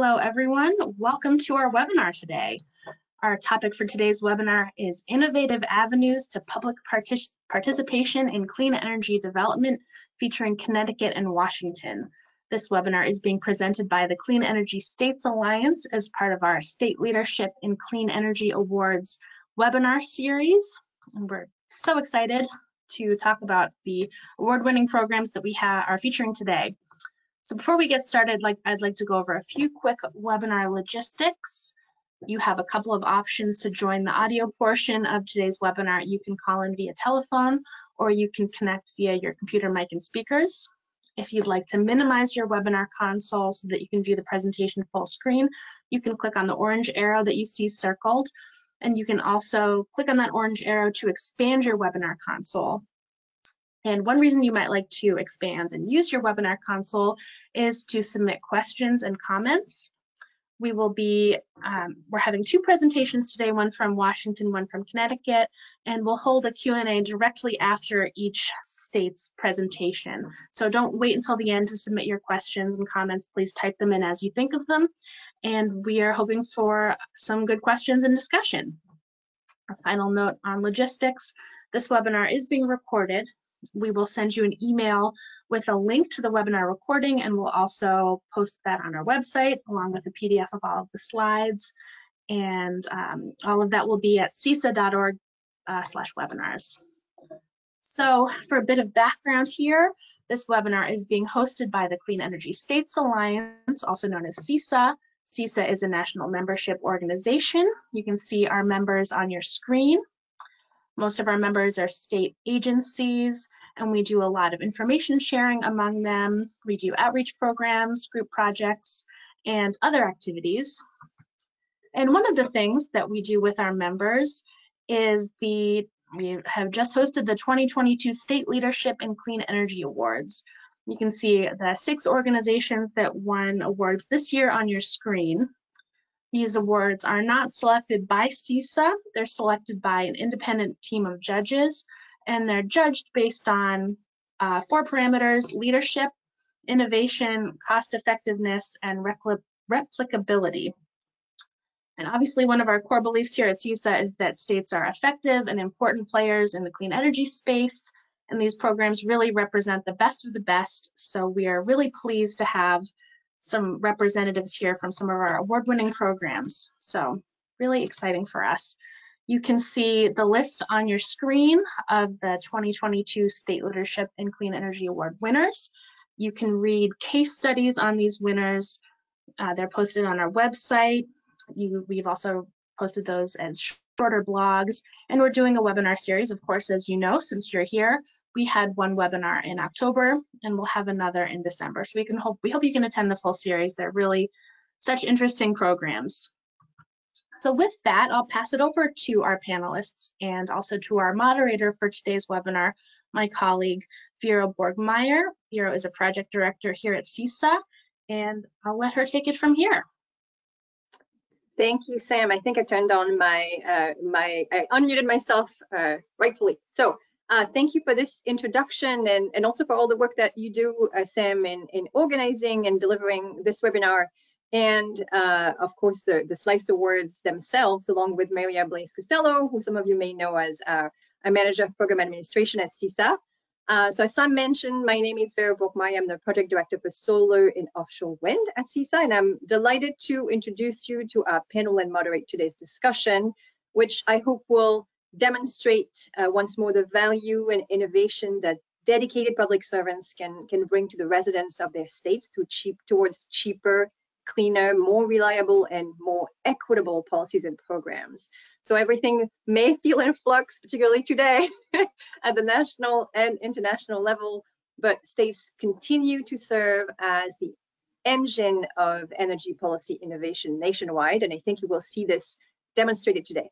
Hello, everyone. Welcome to our webinar today. Our topic for today's webinar is Innovative Avenues to Public Participation in Clean Energy Development, featuring Connecticut and Washington. This webinar is being presented by the Clean Energy States Alliance as part of our State Leadership in Clean Energy Awards webinar series. And we're so excited to talk about the award-winning programs that we are featuring today. So before we get started, I'd like to go over a few quick webinar logistics. You have a couple of options to join the audio portion of today's webinar. You can call in via telephone, or you can connect via your computer mic and speakers. If you'd like to minimize your webinar console so that you can view the presentation full screen, you can click on the orange arrow that you see circled, and you can also click on that orange arrow to expand your webinar console. And one reason you might like to expand and use your webinar console is to submit questions and comments. We will be, we're having two presentations today, one from Washington, one from Connecticut, and we'll hold a Q&A directly after each state's presentation. So don't wait until the end to submit your questions and comments. Please type them in as you think of them. And we are hoping for some good questions and discussion. A final note on logistics, this webinar is being recorded. We will send you an email with a link to the webinar recording, and we'll also post that on our website along with a PDF of all of the slides. And all of that will be at CESA.org/webinars. So for a bit of background here, this webinar is being hosted by the Clean Energy States Alliance, also known as CESA. CESA is a national membership organization. You can see our members on your screen. Most of our members are state agencies, and we do a lot of information sharing among them. We do outreach programs, group projects, and other activities. And one of the things that we do with our members is we have just hosted the 2022 State Leadership in Clean Energy Awards. You can see the 6 organizations that won awards this year on your screen. These awards are not selected by CESA, they're selected by an independent team of judges, and they're judged based on 4 parameters: leadership, innovation, cost effectiveness, and replicability. And obviously one of our core beliefs here at CESA is that states are effective and important players in the clean energy space, and these programs really represent the best of the best, so we are really pleased to have some representatives here from some of our award-winning programs. So really exciting for us. You can see the list on your screen of the 2022 State Leadership in Clean Energy Award winners. You can read case studies on these winners. They're posted on our website. We've also posted those as shorter blogs, and we're doing a webinar series, of course, as you know, since you're here. We had one webinar in October, and we'll have another in December. So we hope you can attend the full series. They're really such interesting programs. So with that, I'll pass it over to our panelists and also to our moderator for today's webinar, my colleague, Vero Bourg-Meyer. Vero is a project director here at CESA, and I'll let her take it from here. Thank you, Sam. I think I turned on I unmuted myself rightfully. So thank you for this introduction and also for all the work that you do, Sam, in organizing and delivering this webinar. And of course, the SLICE Awards themselves, along with Maria Blaise Costello, who some of you may know as a manager of program administration at CESA. So as Sam mentioned, my name is Vero Bourg-Meyer. I'm the project director for solar and offshore wind at CESA, and I'm delighted to introduce you to our panel and moderate today's discussion, which I hope will demonstrate once more the value and innovation that dedicated public servants can bring to the residents of their states towards cheaper, cleaner, more reliable, and more equitable policies and programs. So everything may feel in flux, particularly today at the national and international level, but states continue to serve as the engine of energy policy innovation nationwide, and I think you will see this demonstrated today.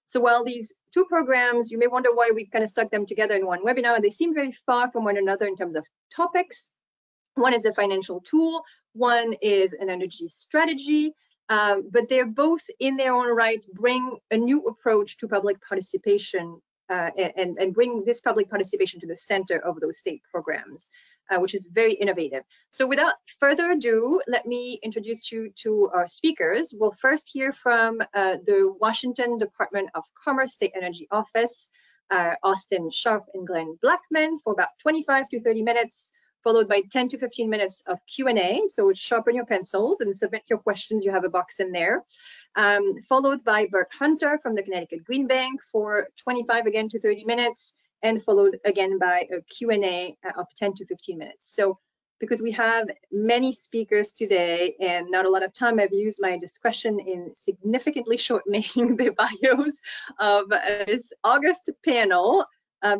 So while these 2 programs, you may wonder why we kind of stuck them together in one webinar, they seem very far from one another in terms of topics. One is a financial tool, one is an energy strategy, but they're both in their own right bring a new approach to public participation and bring this public participation to the center of those state programs. which is very innovative. So without further ado, let me introduce you to our speakers. We'll first hear from the Washington Department of Commerce State Energy Office, Austin Scharf and Glenn Blackman, for about 25 to 30 minutes, followed by 10 to 15 minutes of Q&A. So sharpen your pencils and submit your questions. You have a box in there. Followed by Bert Hunter from the Connecticut Green Bank for 25 again to 30 minutes, and followed again by a Q&A of 10 to 15 minutes. So because we have many speakers today and not a lot of time, I've used my discretion in significantly shortening the bios of this August panel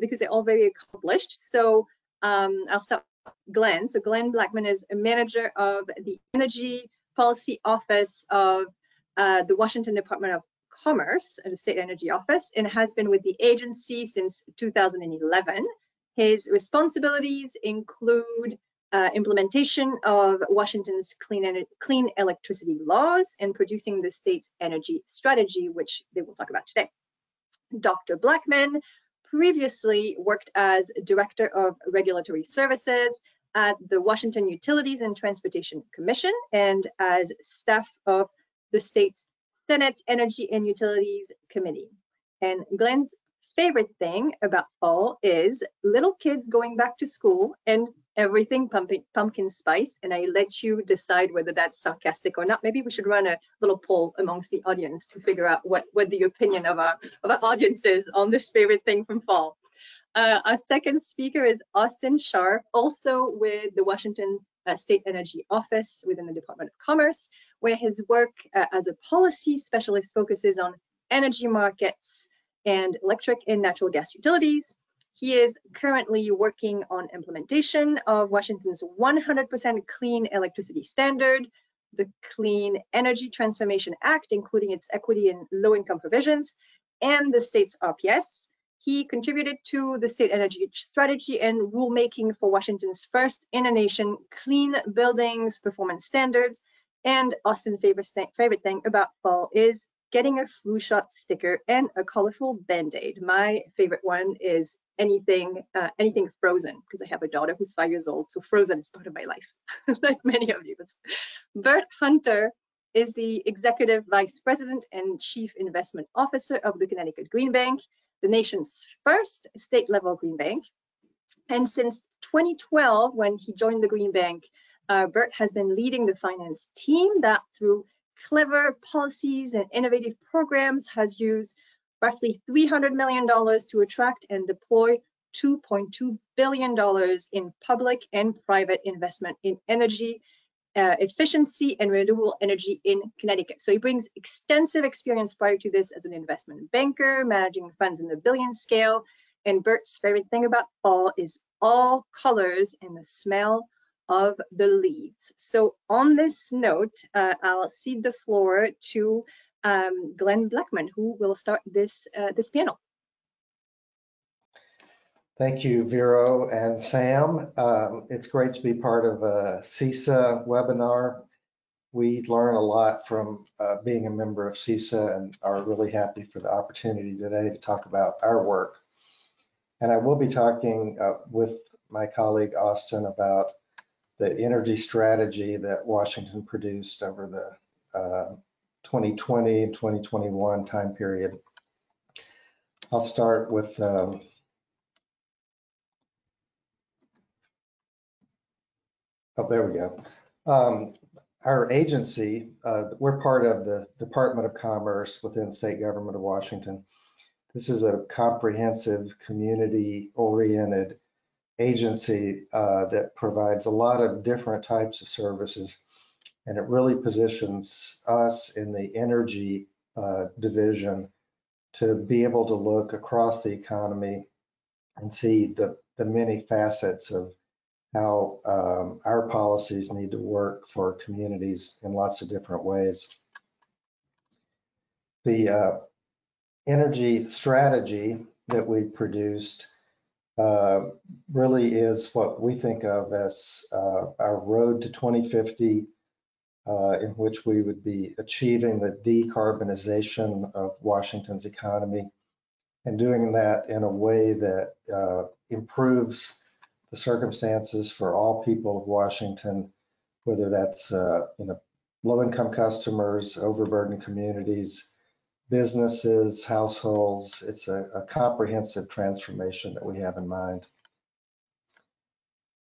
because they're all very accomplished. So I'll start with Glenn. So Glenn Blackman is a manager of the Energy Policy Office of the Washington Department of Commerce, the State Energy Office, and has been with the agency since 2011. His responsibilities include implementation of Washington's clean electricity laws and producing the state's energy strategy, which they will talk about today. Dr. Blackman previously worked as Director of Regulatory Services at the Washington Utilities and Transportation Commission and as staff of the state's Senate Energy and Utilities Committee. And Glenn's favorite thing about fall is little kids going back to school and everything pumpkin spice. And I let you decide whether that's sarcastic or not. Maybe we should run a little poll amongst the audience to figure out what the opinion of our audience is on this favorite thing from fall. Our second speaker is Austin Scharf, also with the Washington State Energy Office within the Department of Commerce, where his work as a policy specialist focuses on energy markets and electric and natural gas utilities. He is currently working on implementation of Washington's 100% clean electricity standard, the Clean Energy Transformation Act, including its equity and low-income provisions, and the state's RPS. He contributed to the state energy strategy and rulemaking for Washington's first in a nation clean buildings performance standards. And Austin's favorite thing about fall is getting a flu shot sticker and a colorful Band-Aid. My favorite one is anything Frozen, because I have a daughter who's 5 years old, so Frozen is part of my life, like many of you. Bert Hunter is the Executive Vice President and Chief Investment Officer of the Connecticut Green Bank, the nation's first state-level green bank. And since 2012, when he joined the Green Bank, Bert has been leading the finance team that, through clever policies and innovative programs, has used roughly $300 million to attract and deploy $2.2 billion in public and private investment in energy efficiency and renewable energy in Connecticut. So he brings extensive experience prior to this as an investment banker, managing funds in the billion scale. And Bert's favorite thing about fall is all colors and the smell of the leaves. So on this note, I'll cede the floor to Glenn Blackman, who will start this panel. Thank you, Vero and Sam. It's great to be part of a CESA webinar. We learn a lot from being a member of CESA and are really happy for the opportunity today to talk about our work. And I will be talking with my colleague Austin about the energy strategy that Washington produced over the 2020 and 2021 time period. I'll start with oh, there we go. Our agency, we're part of the Department of Commerce within state government of Washington. This is a comprehensive, community-oriented agency that provides a lot of different types of services, and it really positions us in the energy division to be able to look across the economy and see the many facets of how our policies need to work for communities in lots of different ways. The energy strategy that we produced really is what we think of as our road to 2050, in which we would be achieving the decarbonization of Washington's economy and doing that in a way that improves the circumstances for all people of Washington, whether that's low-income customers, overburdened communities, businesses, households. It's a comprehensive transformation that we have in mind.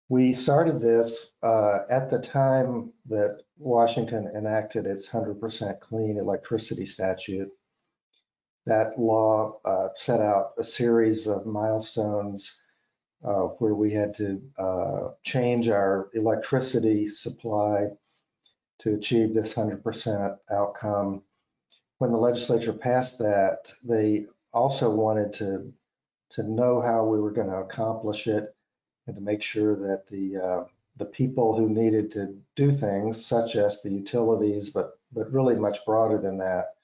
We started this at the time that Washington enacted its 100% clean electricity statute. That law set out a series of milestones where we had to change our electricity supply to achieve this 100% outcome. When the legislature passed that, they also wanted to know how we were going to accomplish it and to make sure that the people who needed to do things, such as the utilities, but really much broader than that,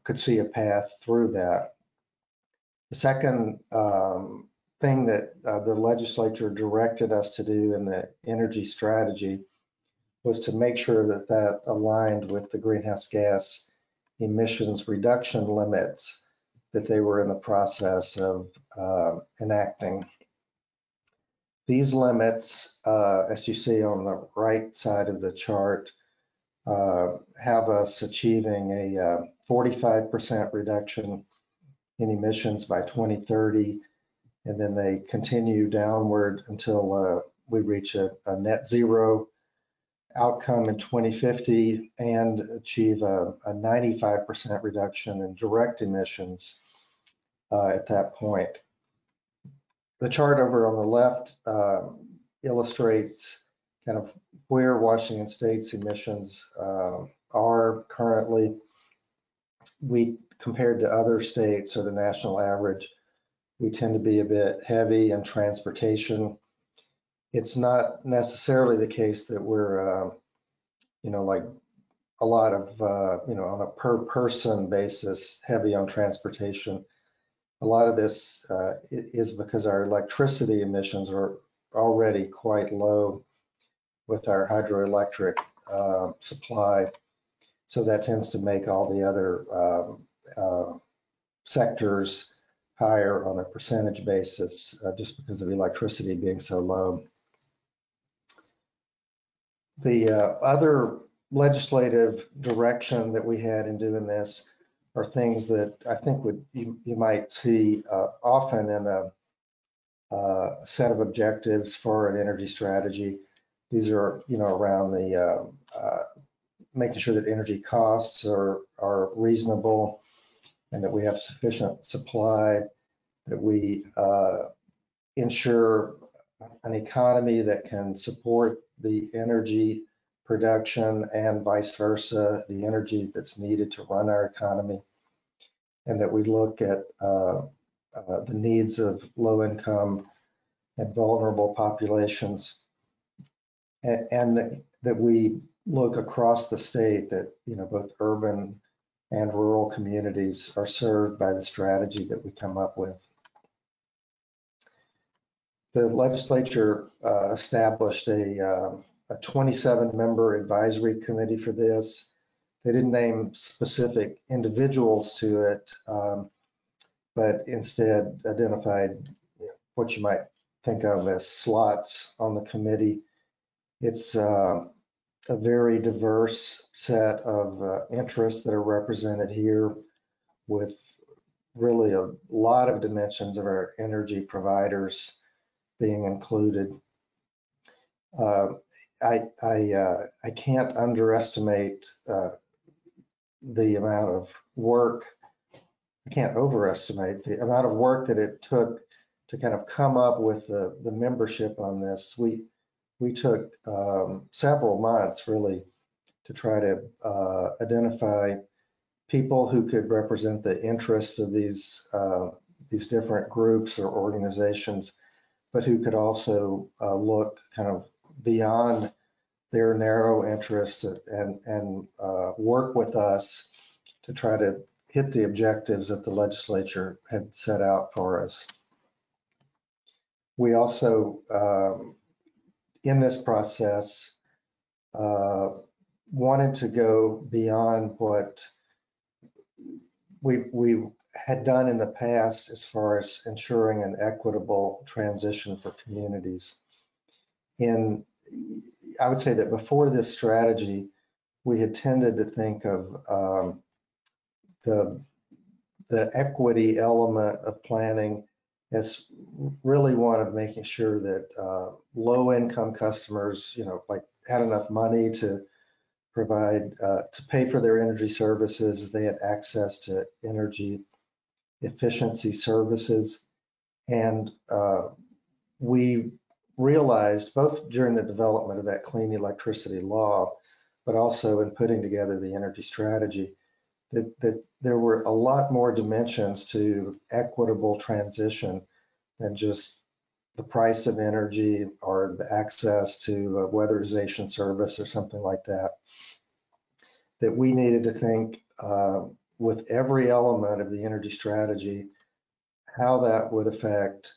could see a path through that. The second thing that the legislature directed us to do in the energy strategy was to make sure that that aligned with the greenhouse gas emissions reduction limits that they were in the process of enacting. These limits, as you see on the right side of the chart, have us achieving a 45% reduction in emissions by 2030, and then they continue downward until we reach a net zero outcome in 2050 and achieve a 95% reduction in direct emissions at that point. The chart over on the left illustrates kind of where Washington State's emissions are currently. We, compared to other states or the national average, we tend to be a bit heavy in transportation. It's not necessarily the case that we're, like a lot of, on a per person basis, heavy on transportation. A lot of this is because our electricity emissions are already quite low with our hydroelectric supply. So that tends to make all the other sectors higher on a percentage basis just because of electricity being so low. The other legislative direction that we had in doing this are things that I think you might see often in a set of objectives for an energy strategy. These are, around the making sure that energy costs are reasonable and that we have sufficient supply, that we ensure an economy that can support the energy production and vice versa, the energy that's needed to run our economy, and that we look at the needs of low-income and vulnerable populations, and that we look across the state that both urban and rural communities are served by the strategy that we come up with. The legislature established a 27-member advisory committee for this. They didn't name specific individuals to it, but instead identified what you might think of as slots on the committee. It's a very diverse set of interests that are represented here, with really a lot of dimensions of our energy providers being included. I can't underestimate the amount of work. I can't overestimate the amount of work that it took to kind of come up with the membership on this. We took several months really to try to identify people who could represent the interests of these different groups or organizations, but who could also look kind of beyond their narrow interests and work with us to try to hit the objectives that the legislature had set out for us. We also, in this process, wanted to go beyond what we had done in the past as far as ensuring an equitable transition for communities. And I would say that before this strategy, we had tended to think of the equity element of planning as really one of making sure that low-income customers, like had enough money to provide, to pay for their energy services, they had access to energy efficiency services. And we realized both during the development of that clean electricity law, but also in putting together the energy strategy, that there were a lot more dimensions to equitable transition than just the price of energy or the access to a weatherization service or something like that. That we needed to think with every element of the energy strategy, how that would affect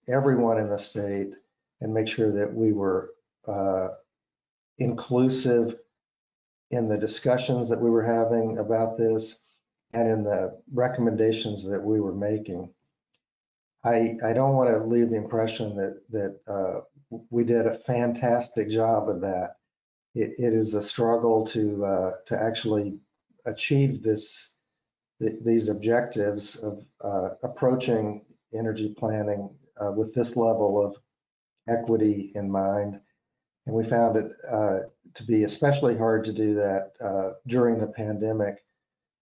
everyone in the state and make sure that we were inclusive in the discussions that we were having about this and in the recommendations that we were making. I don't want to leave the impression that we did a fantastic job of that. It is a struggle to actually achieve these objectives of approaching energy planning with this level of equity in mind. And we found it to be especially hard to do that during the pandemic.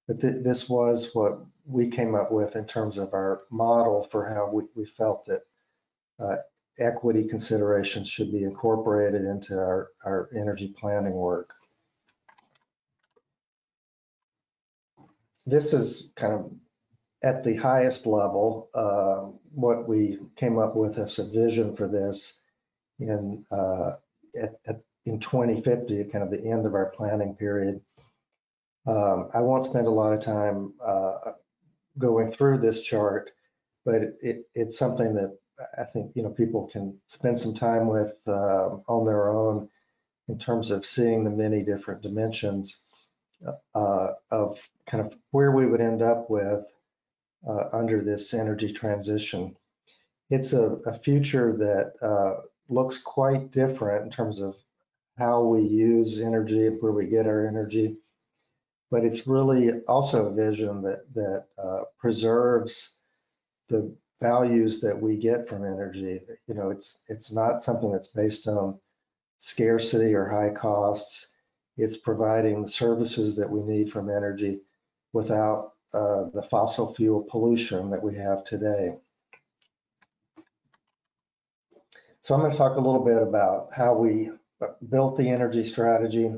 But this was what we came up with in terms of our model for how we felt that equity considerations should be incorporated into our energy planning work. This is kind of at the highest level what we came up with as a vision for this in 2050, kind of the end of our planning period. I won't spend a lot of time going through this chart, but it's something that I think people can spend some time with on their own in terms of seeing the many different dimensions of kind of where we would end up with under this energy transition. It's a future that looks quite different in terms of how we use energy and where we get our energy. But it's really also a vision that preserves the values that we get from energy. It's not something that's based on scarcity or high costs. It's providing the services that we need from energy without the fossil fuel pollution that we have today. So I'm going to talk a little bit about how we built the energy strategy.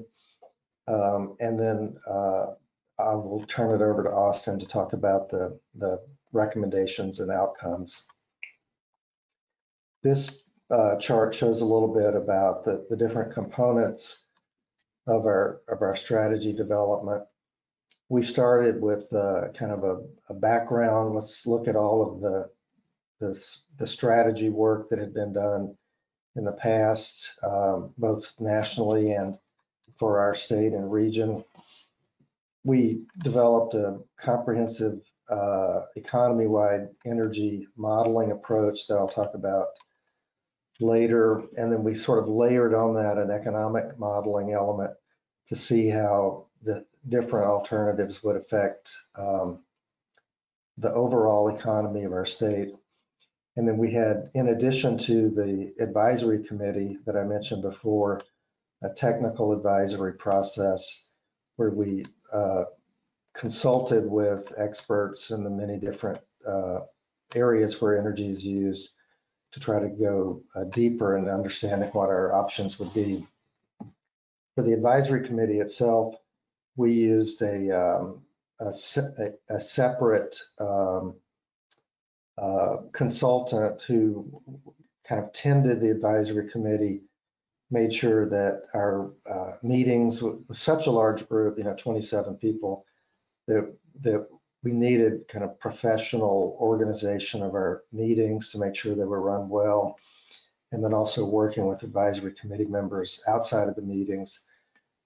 And then I will turn it over to Austin to talk about the recommendations and outcomes. This chart shows a little bit about the different components of our strategy development. We started with kind of a background. Let's look at all of the strategy work that had been done in the past, both nationally and for our state and region. We developed a comprehensive economy-wide energy modeling approach that I'll talk about later. And then we sort of layered on that an economic modeling element to see how the different alternatives would affect the overall economy of our state. And then we had, in addition to the advisory committee that I mentioned before, a technical advisory process where we consulted with experts in the many different areas where energy is used to try to go deeper in understanding what our options would be. For the advisory committee itself, we used a separate consultant who kind of tended the advisory committee, made sure that our meetings with such a large group, 27 people, that we needed kind of professional organization of our meetings to make sure they were run well. And then also working with advisory committee members outside of the meetings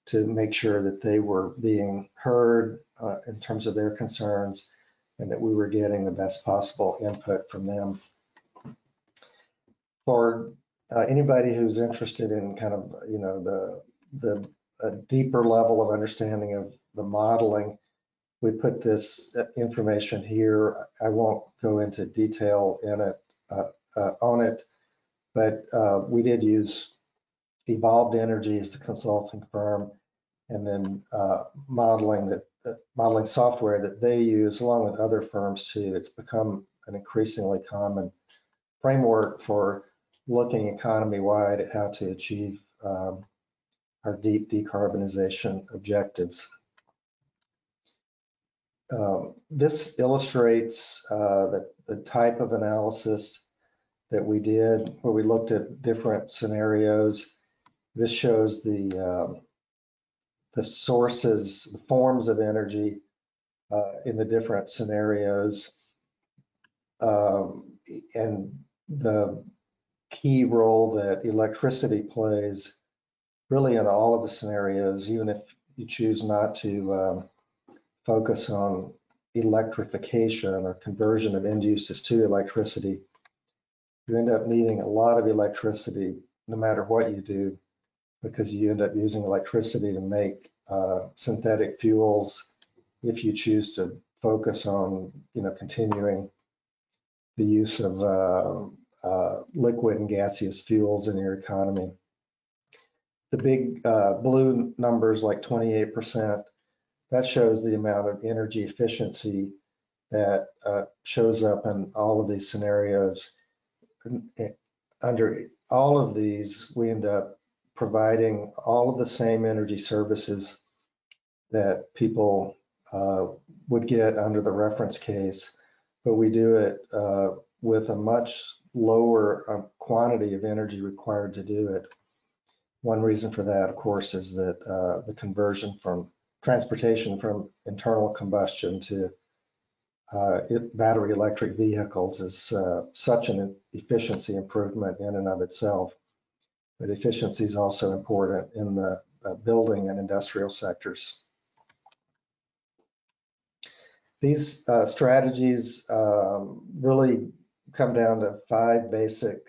to make sure that they were being heard in terms of their concerns and that we were getting the best possible input from them. For anybody who's interested in kind of, you know, the deeper level of understanding of the modeling, we put this information here. I won't go into detail in it on it, but we did use Evolved Energy as the consulting firm, and then modeling software that they use, along with other firms too. It's become an increasingly common framework for looking economy-wide at how to achieve our deep decarbonization objectives. This illustrates the type of analysis that we did, where we looked at different scenarios. This shows the sources, the forms of energy in the different scenarios, and the key role that electricity plays really in all of the scenarios. Even if you choose not to focus on electrification or conversion of end uses to electricity, you end up needing a lot of electricity no matter what you do, because you end up using electricity to make synthetic fuels if you choose to focus on, you know, continuing the use of liquid and gaseous fuels in your economy. The big blue numbers, like 28%, that shows the amount of energy efficiency that shows up in all of these scenarios. Under all of these, we end up providing all of the same energy services that people would get under the reference case, but we do it with a much lower quantity of energy required to do it. One reason for that, of course, is that the conversion from transportation from internal combustion to battery electric vehicles is such an efficiency improvement in and of itself. But efficiency is also important in the building and industrial sectors. These strategies really come down to 5 basic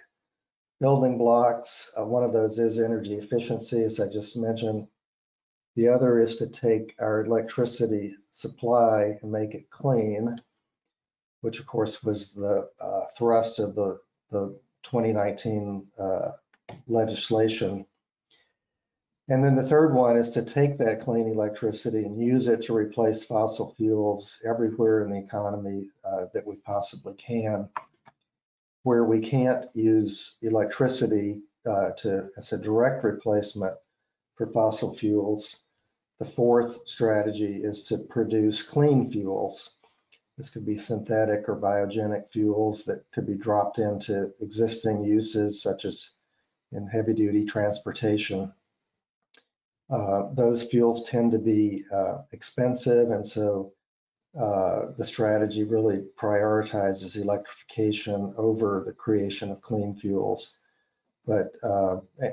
building blocks. One of those is energy efficiency, as I just mentioned. The other is to take our electricity supply and make it clean, which of course was the thrust of the 2019 legislation. And then the third one is to take that clean electricity and use it to replace fossil fuels everywhere in the economy that we possibly can. Where we can't use electricity as a direct replacement for fossil fuels, the fourth strategy is to produce clean fuels. This could be synthetic or biogenic fuels that could be dropped into existing uses, such as in heavy-duty transportation. Those fuels tend to be expensive, and so the strategy really prioritizes electrification over the creation of clean fuels. But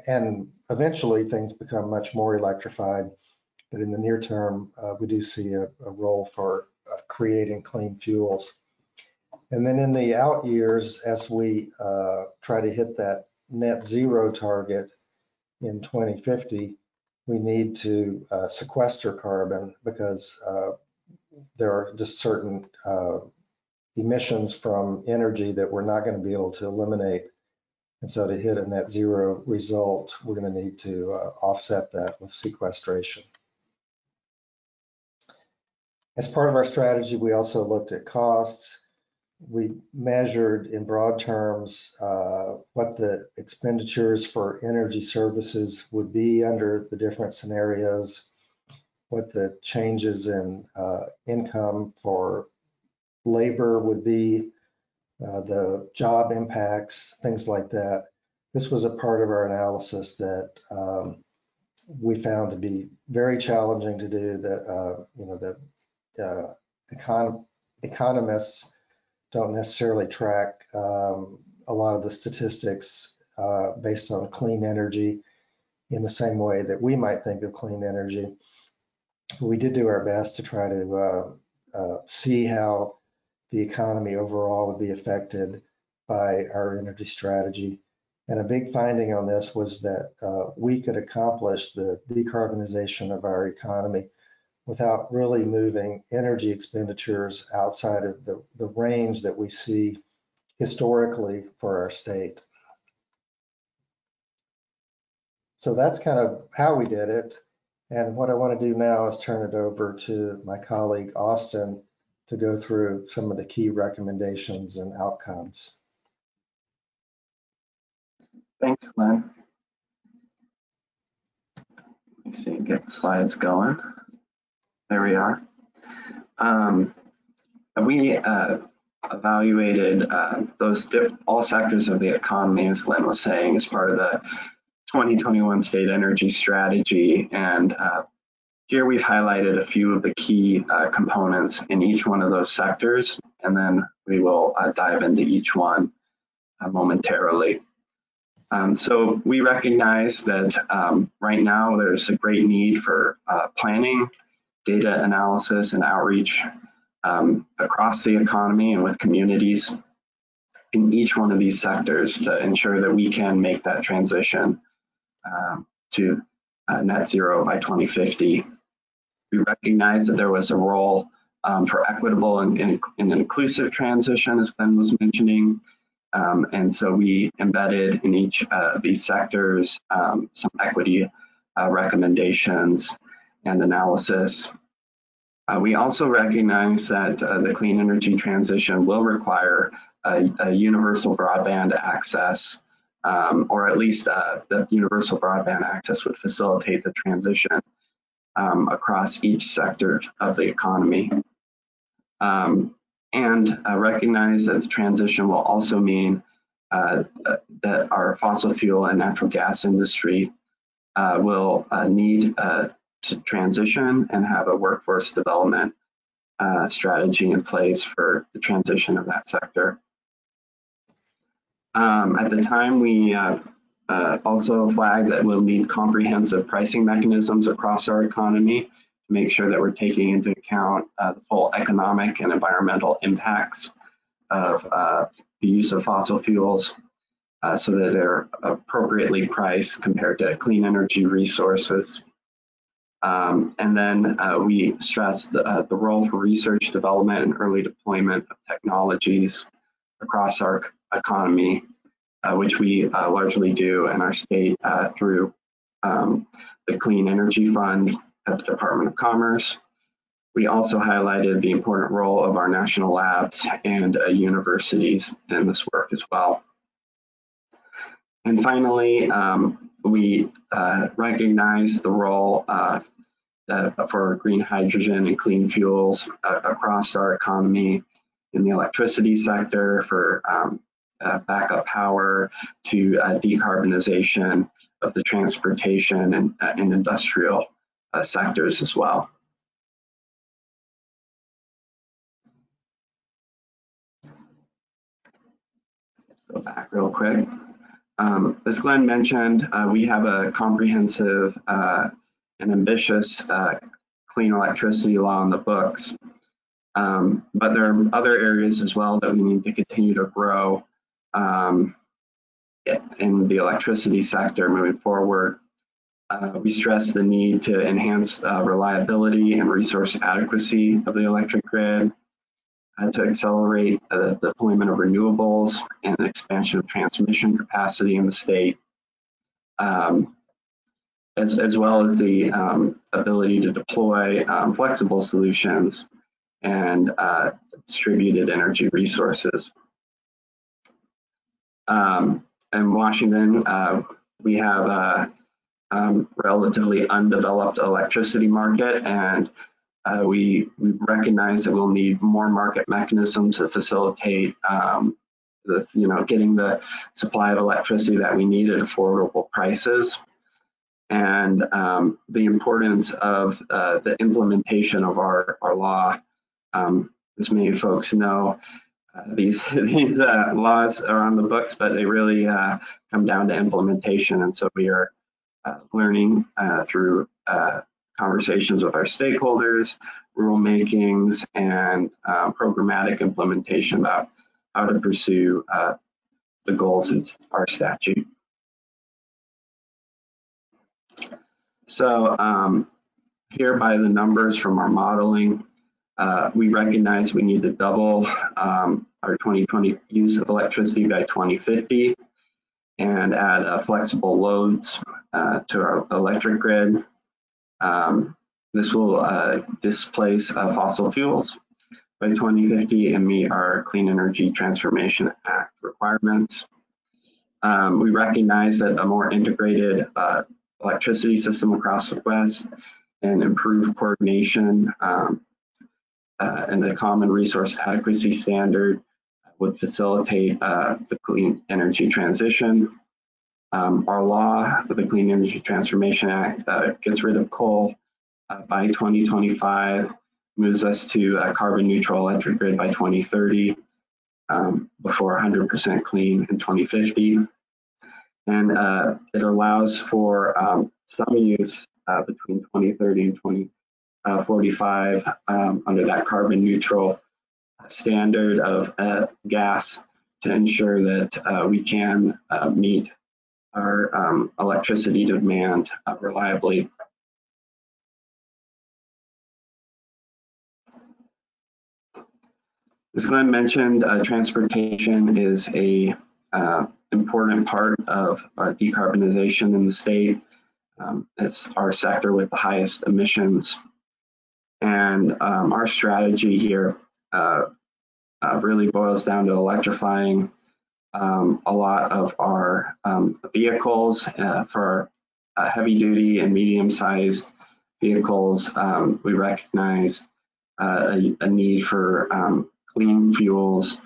and eventually things become much more electrified, but in the near term, we do see a role for creating clean fuels. And then in the out years, as we try to hit that net zero target in 2050, we need to sequester carbon, because there are just certain emissions from energy that we're not going to be able to eliminate. And so to hit a net zero result, we're going to need to offset that with sequestration. As part of our strategy, we also looked at costs. We measured in broad terms what the expenditures for energy services would be under the different scenarios, what the changes in income for labor would be, the job impacts, things like that. This was a part of our analysis that we found to be very challenging to do. That you know, the economists don't necessarily track a lot of the statistics based on clean energy in the same way that we might think of clean energy. We did do our best to try to see how the economy overall would be affected by our energy strategy. And a big finding on this was that we could accomplish the decarbonization of our economy without really moving energy expenditures outside of the range that we see historically for our state. So that's kind of how we did it. And what I want to do now is turn it over to my colleague, Austin, to go through some of the key recommendations and outcomes. Thanks, Glenn. Let me see, get the slides going. There we are. We evaluated all sectors of the economy, as Glenn was saying, as part of the 2021 State Energy Strategy. And here we've highlighted a few of the key components in each one of those sectors, and then we will dive into each one momentarily. So we recognize that right now there's a great need for planning, data analysis, and outreach across the economy and with communities in each one of these sectors to ensure that we can make that transition to net zero by 2050. We recognize that there was a role for equitable and inclusive transition, as Glenn was mentioning. And so we embedded in each of these sectors some equity recommendations and analysis. We also recognize that the clean energy transition will require a universal broadband access, or at least the universal broadband access would facilitate the transition across each sector of the economy. And recognize that the transition will also mean that our fossil fuel and natural gas industry will need to transition and have a workforce development strategy in place for the transition of that sector. At the time, we also flagged that we'll need comprehensive pricing mechanisms across our economy to make sure that we're taking into account the full economic and environmental impacts of the use of fossil fuels so that they're appropriately priced compared to clean energy resources. And then we stressed the role for research, development, and early deployment of technologies across our economy, which we largely do in our state through the Clean Energy Fund at the Department of Commerce. We also highlighted the important role of our national labs and universities in this work as well. And finally, we recognize the role for green hydrogen and clean fuels across our economy in the electricity sector for backup power to decarbonization of the transportation and industrial sectors as well. Go back real quick. As Glenn mentioned, we have a comprehensive and ambitious clean electricity law on the books. But there are other areas as well that we need to continue to grow in the electricity sector moving forward. We stress the need to enhance reliability and resource adequacy of the electric grid, to accelerate the deployment of renewables and expansion of transmission capacity in the state, as well as the ability to deploy flexible solutions and distributed energy resources. In Washington, we have a relatively undeveloped electricity market, and we recognize that we'll need more market mechanisms to facilitate getting the supply of electricity that we need at affordable prices. And the importance of the implementation of our law. As many folks know, these laws are on the books, but they really come down to implementation. And so we are learning through conversations with our stakeholders, rulemakings and programmatic implementation about how to pursue the goals in our statute. So here by the numbers from our modeling, we recognize we need to double our 2020 use of electricity by 2050 and add flexible loads to our electric grid. This will displace fossil fuels by 2050 and meet our Clean Energy Transformation Act requirements. We recognize that a more integrated electricity system across the West and improved coordination and the Common Resource Adequacy Standard would facilitate the clean energy transition. Our law, the Clean Energy Transformation Act, gets rid of coal by 2025, moves us to a carbon neutral electric grid by 2030, before 100% clean in 2050. And it allows for some use between 2030 and 2045 under that carbon neutral standard of gas to ensure that we can meet our electricity demand reliably. As Glenn mentioned, transportation is a important part of our decarbonization in the state. It's our sector with the highest emissions. And our strategy here really boils down to electrifying a lot of our vehicles. For heavy duty and medium sized vehicles, we recognize a need for clean fuels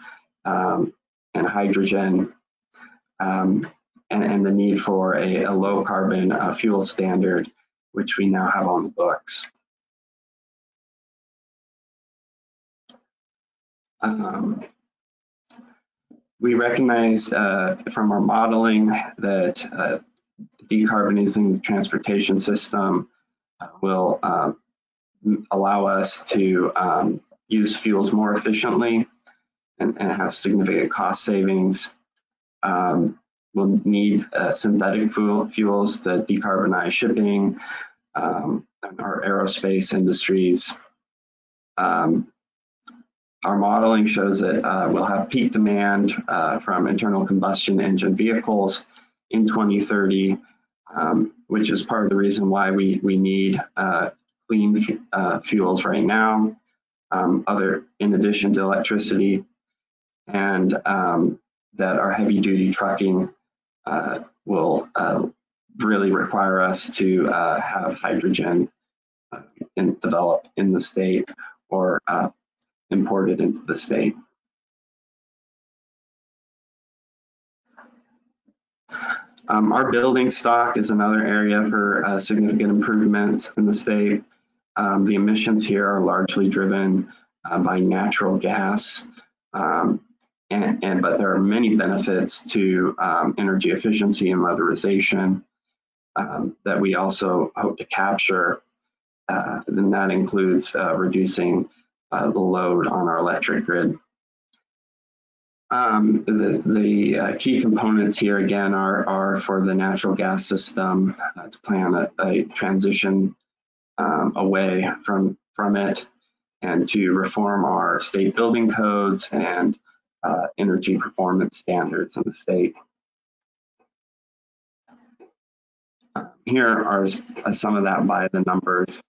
and hydrogen, and the need for a low carbon fuel standard, which we now have on the books. We recognize from our modeling that decarbonizing the transportation system will allow us to use fuels more efficiently and have significant cost savings. We'll need synthetic fuels to decarbonize shipping and our aerospace industries. Our modeling shows that we'll have peak demand from internal combustion engine vehicles in 2030, which is part of the reason why we need clean fuels right now, in addition to electricity, and that our heavy duty trucking will really require us to have hydrogen developed in the state or imported into the state. Our building stock is another area for significant improvement in the state. The emissions here are largely driven by natural gas, but there are many benefits to energy efficiency and weatherization that we also hope to capture. And that includes reducing the load on our electric grid. The key components here again are for the natural gas system to plan a transition away from it, and to reform our state building codes and energy performance standards in the state. Here are some of that by the numbers.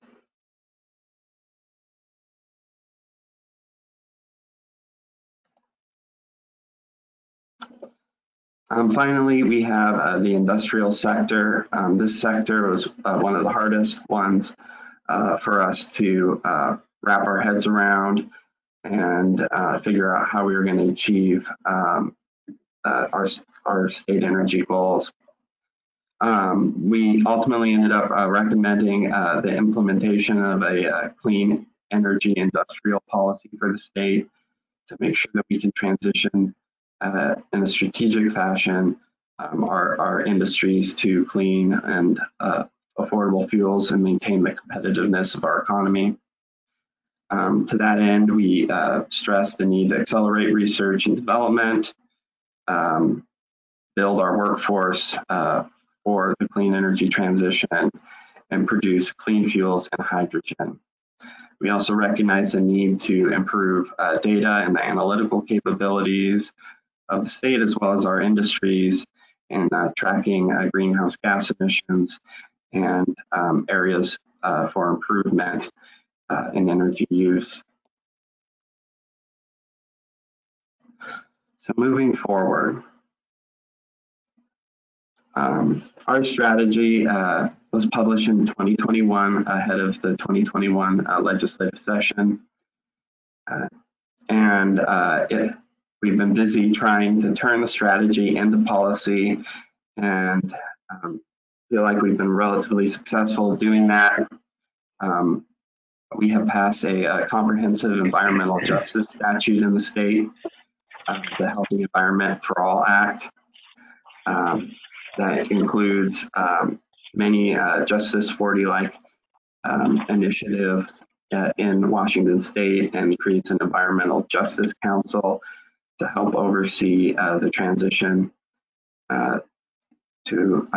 Finally, we have the industrial sector. This sector was one of the hardest ones for us to wrap our heads around and figure out how we were going to achieve our state energy goals. We ultimately ended up recommending the implementation of a clean energy industrial policy for the state to make sure that we can transition in a strategic fashion our industries to clean and affordable fuels and maintain the competitiveness of our economy. To that end, we stress the need to accelerate research and development, build our workforce for the clean energy transition, and produce clean fuels and hydrogen. We also recognize the need to improve data and the analytical capabilities of the state as well as our industries in tracking greenhouse gas emissions and areas for improvement in energy use. So moving forward, our strategy was published in 2021 ahead of the 2021 legislative session. We've been busy trying to turn the strategy into policy, and feel like we've been relatively successful doing that. We have passed a comprehensive environmental justice statute in the state, the Healthy Environment for All Act. That includes many Justice 40-like initiatives in Washington state, and creates an environmental justice council to help oversee the transition to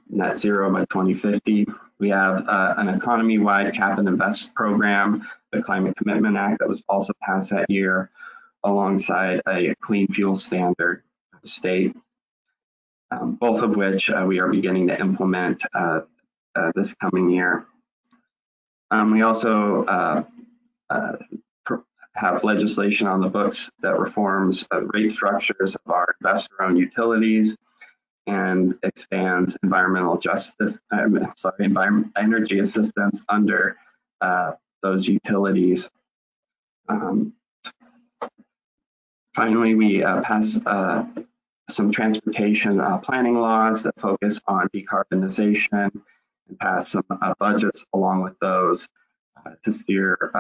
net zero by 2050. We have an economy-wide cap and invest program, the Climate Commitment Act, that was also passed that year, alongside a clean fuel standard for the state, both of which we are beginning to implement this coming year. We also have legislation on the books that reforms rate structures of our investor-owned utilities and expands environmental justice, energy assistance under those utilities. Finally, we pass some transportation planning laws that focus on decarbonization, and pass some budgets along with those to steer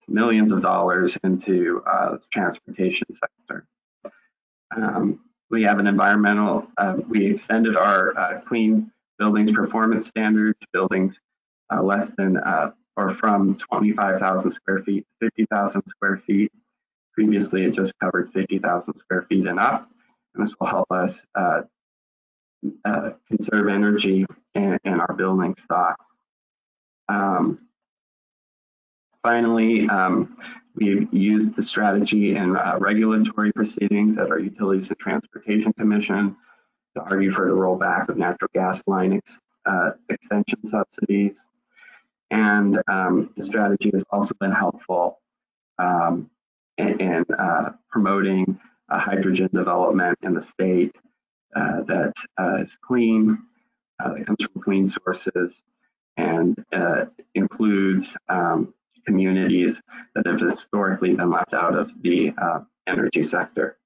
millions of dollars into the transportation sector. We have an environmental, we extended our clean buildings performance standard to buildings less than or from 25,000 square feet to 50,000 square feet. Previously, it just covered 50,000 square feet and up. And this will help us conserve energy in our building stock. Finally, we've used the strategy in regulatory proceedings at our Utilities and Transportation Commission to argue for the rollback of natural gas line extension subsidies. And the strategy has also been helpful in promoting hydrogen development in the state that is clean, that comes from clean sources, and includes communities that have historically been left out of the energy sector.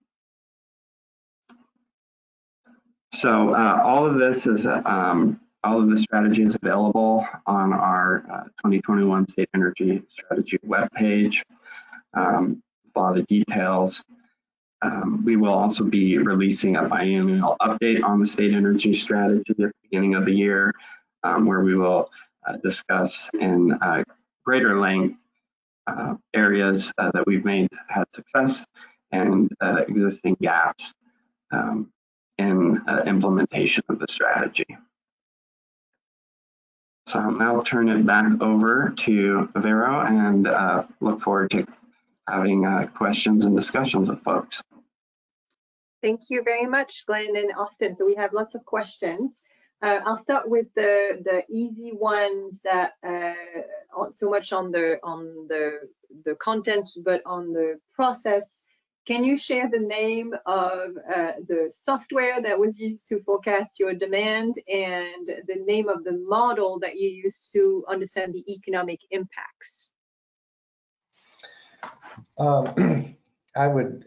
So all of this is all of the strategy is available on our 2021 State Energy Strategy webpage. A lot of details. We will also be releasing a biannual update on the State Energy Strategy at the beginning of the year, where we will discuss in greater length areas that we've had success and existing gaps in implementation of the strategy. So I'll now turn it back over to Vero and look forward to having questions and discussions with folks. Thank you very much, Glenn and Austin. So we have lots of questions. I'll start with the easy ones that aren't so much on the content, but on the process. Can you share the name of the software that was used to forecast your demand and the name of the model that you used to understand the economic impacts? I would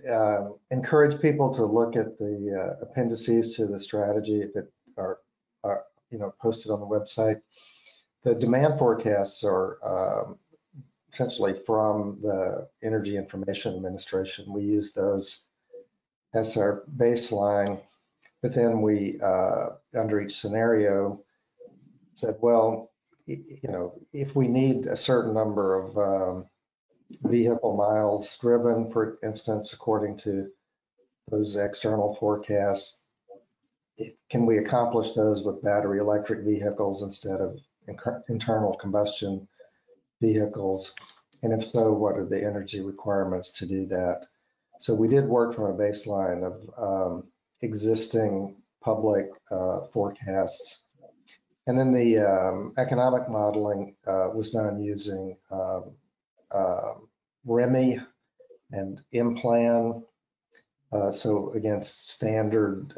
encourage people to look at the appendices to the strategy that are posted on the website. The demand forecasts are essentially from the Energy Information Administration. We use those as our baseline, but then we, under each scenario, said, well, if we need a certain number of vehicle miles driven, for instance, according to those external forecasts. Can we accomplish those with battery electric vehicles instead of internal combustion vehicles? And if so, what are the energy requirements to do that? So we did work from a baseline of existing public forecasts. And then the economic modeling was done using REMI and IMPLAN. So against standard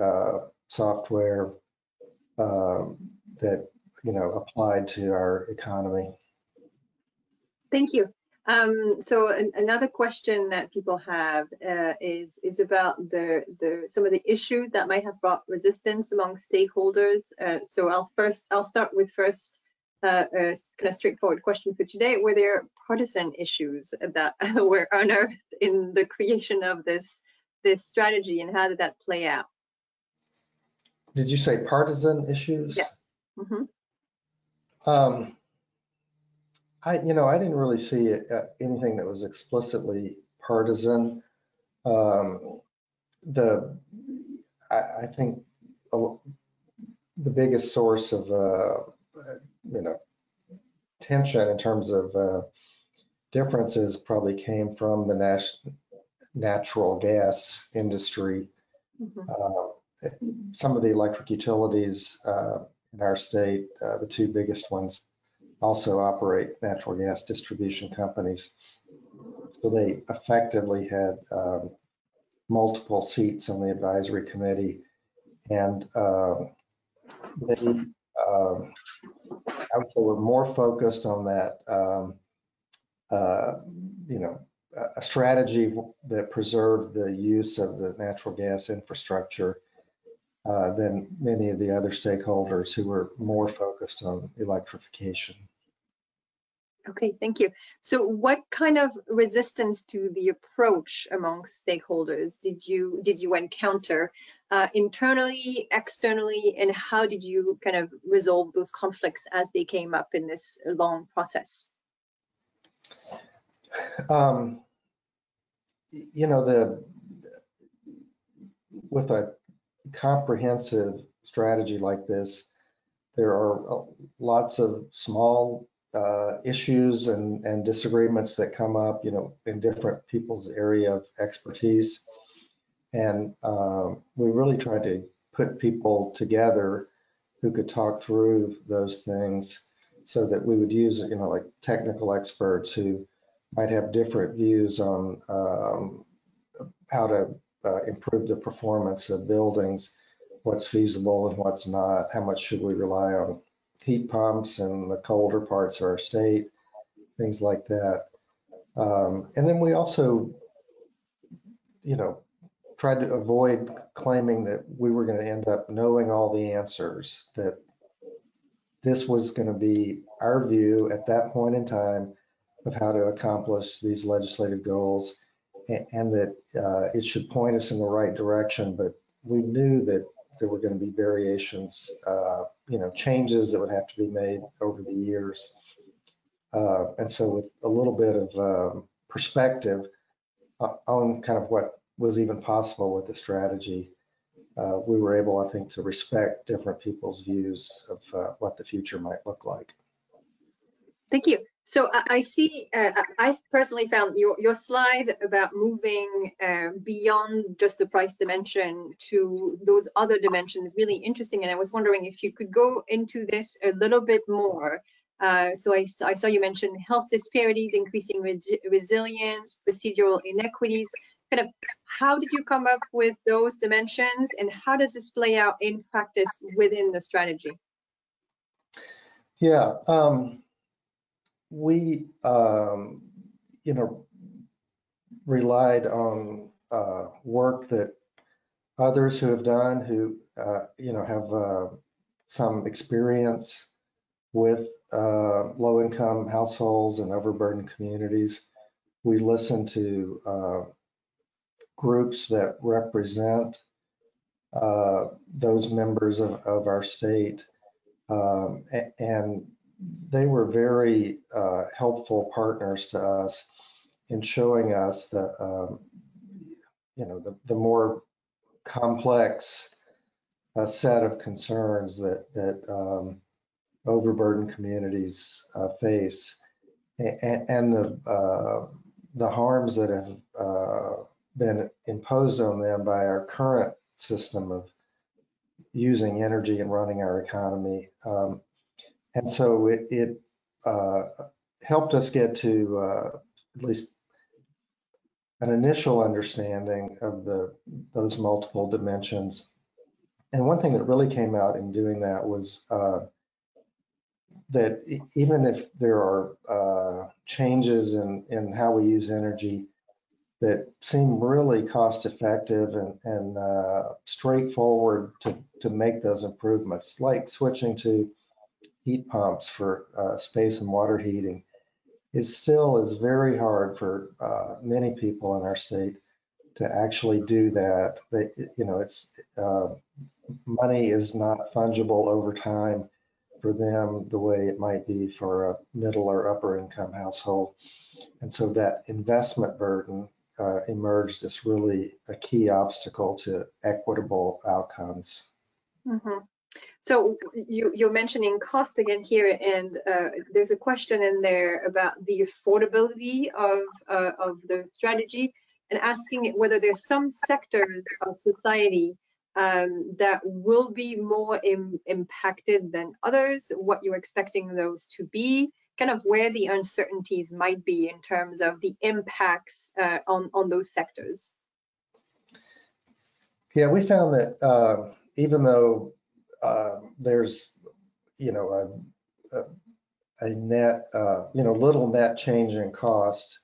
software that applied to our economy. Thank you. So another question that people have is about some of the issues that might have brought resistance among stakeholders. So I'll start with a kind of straightforward question for today. Were there partisan issues that were unearthed in the creation of this strategy, and how did that play out? Did you say partisan issues? Yes. Mm-hmm. I didn't really see anything that was explicitly partisan. I think the biggest source of tension in terms of differences probably came from the natural gas industry. Mm-hmm. Some of the electric utilities in our state, the two biggest ones, also operate natural gas distribution companies. So they effectively had multiple seats on the advisory committee, and they, I would say, were more focused on that, a strategy that preserved the use of the natural gas infrastructure than many of the other stakeholders who were more focused on electrification. Okay, thank you. So what kind of resistance to the approach among stakeholders did you encounter internally, externally, and how did you kind of resolve those conflicts as they came up in this long process? With a comprehensive strategy like this, there are lots of small issues and disagreements that come up, in different people's area of expertise. And we really tried to put people together who could talk through those things so that we would use, like technical experts who might have different views on how to improve the performance of buildings, what's feasible and what's not, how much should we rely on heat pumps in the colder parts of our state, things like that. And then we also, tried to avoid claiming that we were going to end up knowing all the answers, that this was going to be our view at that point in time of how to accomplish these legislative goals, and that it should point us in the right direction. But we knew that there were going to be variations, changes that would have to be made over the years. And so with a little bit of perspective on kind of what was even possible with the strategy, we were able, I think, to respect different people's views of what the future might look like. Thank you. So I see, I personally found your slide about moving beyond just the price dimension to those other dimensions really interesting. And I was wondering if you could go into this a little bit more. So I saw you mention health disparities, increasing resilience, procedural inequities. Kind of, how did you come up with those dimensions, and how does this play out in practice within the strategy? Yeah. We, relied on work that others who have done, who, have some experience with low-income households and overburdened communities. We listened to groups that represent those members of our state, and they were very helpful partners to us in showing us the, the more complex set of concerns that overburdened communities face, and the harms that have been imposed on them by our current system of using energy and running our economy. And so it helped us get to at least an initial understanding of those multiple dimensions. And one thing that really came out in doing that was that even if there are changes in how we use energy that seem really cost effective and straightforward to make those improvements, like switching to heat pumps for space and water heating, it still is very hard for many people in our state to actually do that. It's money is not fungible over time for them the way it might be for a middle or upper income household. And so that investment burden emerged as really a key obstacle to equitable outcomes. Mm-hmm. So you're mentioning cost again here, and there's a question in there about the affordability of the strategy, and asking whether there's some sectors of society that will be more impacted than others, what you're expecting those to be, kind of where the uncertainties might be in terms of the impacts on those sectors. Yeah, we found that even though there's, a net, little net change in cost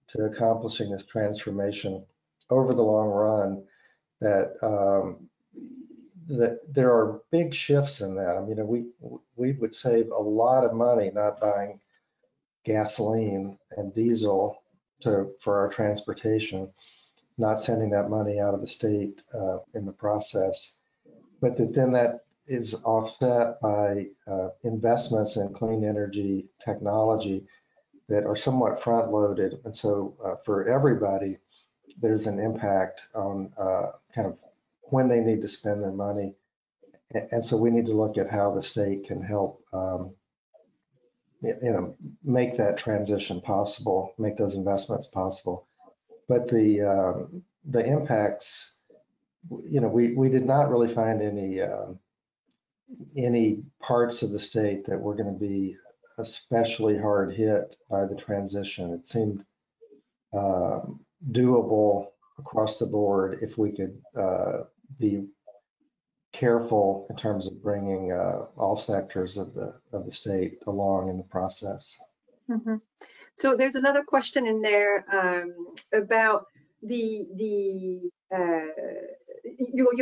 to accomplishing this transformation over the long run, that there are big shifts in that. I mean, we would save a lot of money not buying gasoline and diesel for our transportation, not sending that money out of the state in the process. But then that is offset by investments in clean energy technology that are somewhat front loaded. And so for everybody, there's an impact on kind of when they need to spend their money. And so we need to look at how the state can help, make that transition possible, make those investments possible. But the impacts, we did not really find any parts of the state that were going to be especially hard hit by the transition. It seemed doable across the board if we could be careful in terms of bringing all sectors of the state along in the process. Mm-hmm. So there's another question in there about you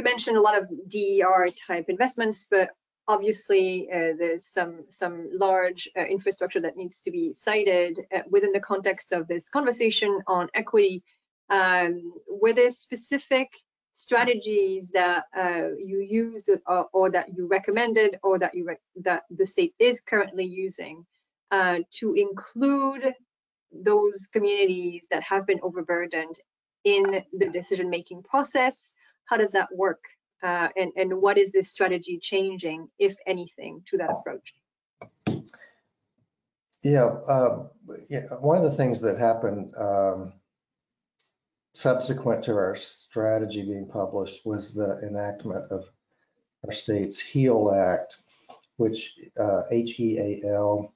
mentioned a lot of DER type investments, but obviously there's some large infrastructure that needs to be cited within the context of this conversation on equity. Were there specific strategies that you used or that you recommended or that the state is currently using to include those communities that have been overburdened in the decision-making process? How does that work? And what is this strategy changing, if anything, to that approach? Yeah, one of the things that happened subsequent to our strategy being published was the enactment of our state's HEAL Act, which HEAL,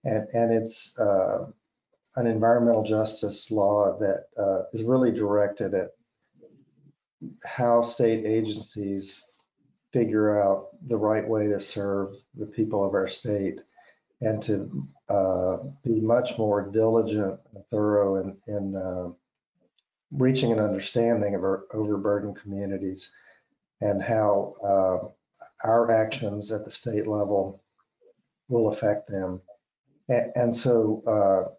and it's an environmental justice law that is really directed at how state agencies figure out the right way to serve the people of our state, and to be much more diligent and thorough in reaching an understanding of our overburdened communities and how our actions at the state level will affect them. And so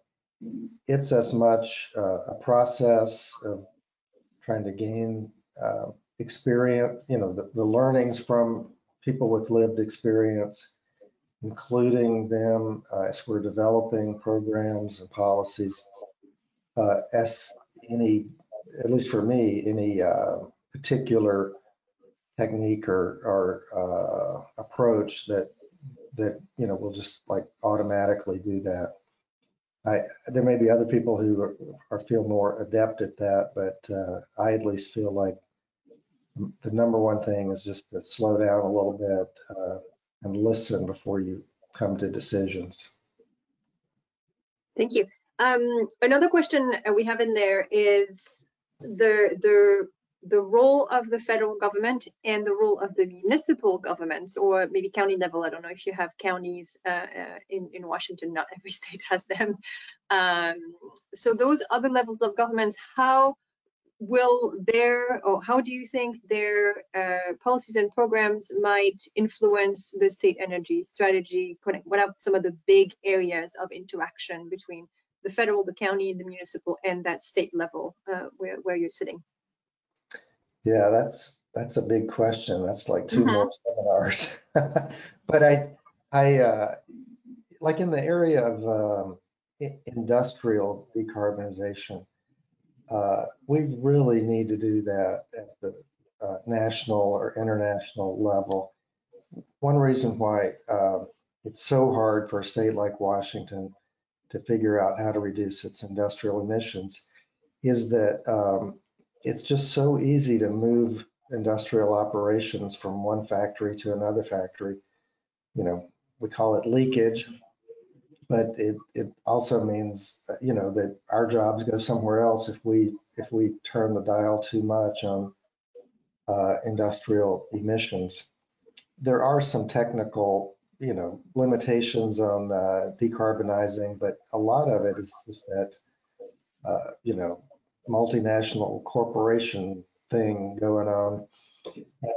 it's as much a process of trying to gain experience, the learnings from people with lived experience, including them as we're developing programs and policies, as any, at least for me, any particular technique or approach that will just like automatically do that. There may be other people who feel more adept at that, but I at least feel like the number one thing is just to slow down a little bit and listen before you come to decisions. Thank you. Another question we have in there is the role of the federal government and the role of the municipal governments, or maybe county level. I don't know if you have counties in Washington. Not every state has them. So those other levels of governments, how do you think their policies and programs might influence the state energy strategy? What are some of the big areas of interaction between the federal, the county, the municipal, and that state level where you're sitting? Yeah, that's a big question. That's like two more seminars. But I like in the area of industrial decarbonization, we really need to do that at the national or international level. One reason why it's so hard for a state like Washington to figure out how to reduce its industrial emissions is that it's just so easy to move industrial operations from one factory to another factory. We call it leakage, but it also means that our jobs go somewhere else if we turn the dial too much on industrial emissions. There are some technical limitations on decarbonizing, but a lot of it is just that multinational corporation thing going on.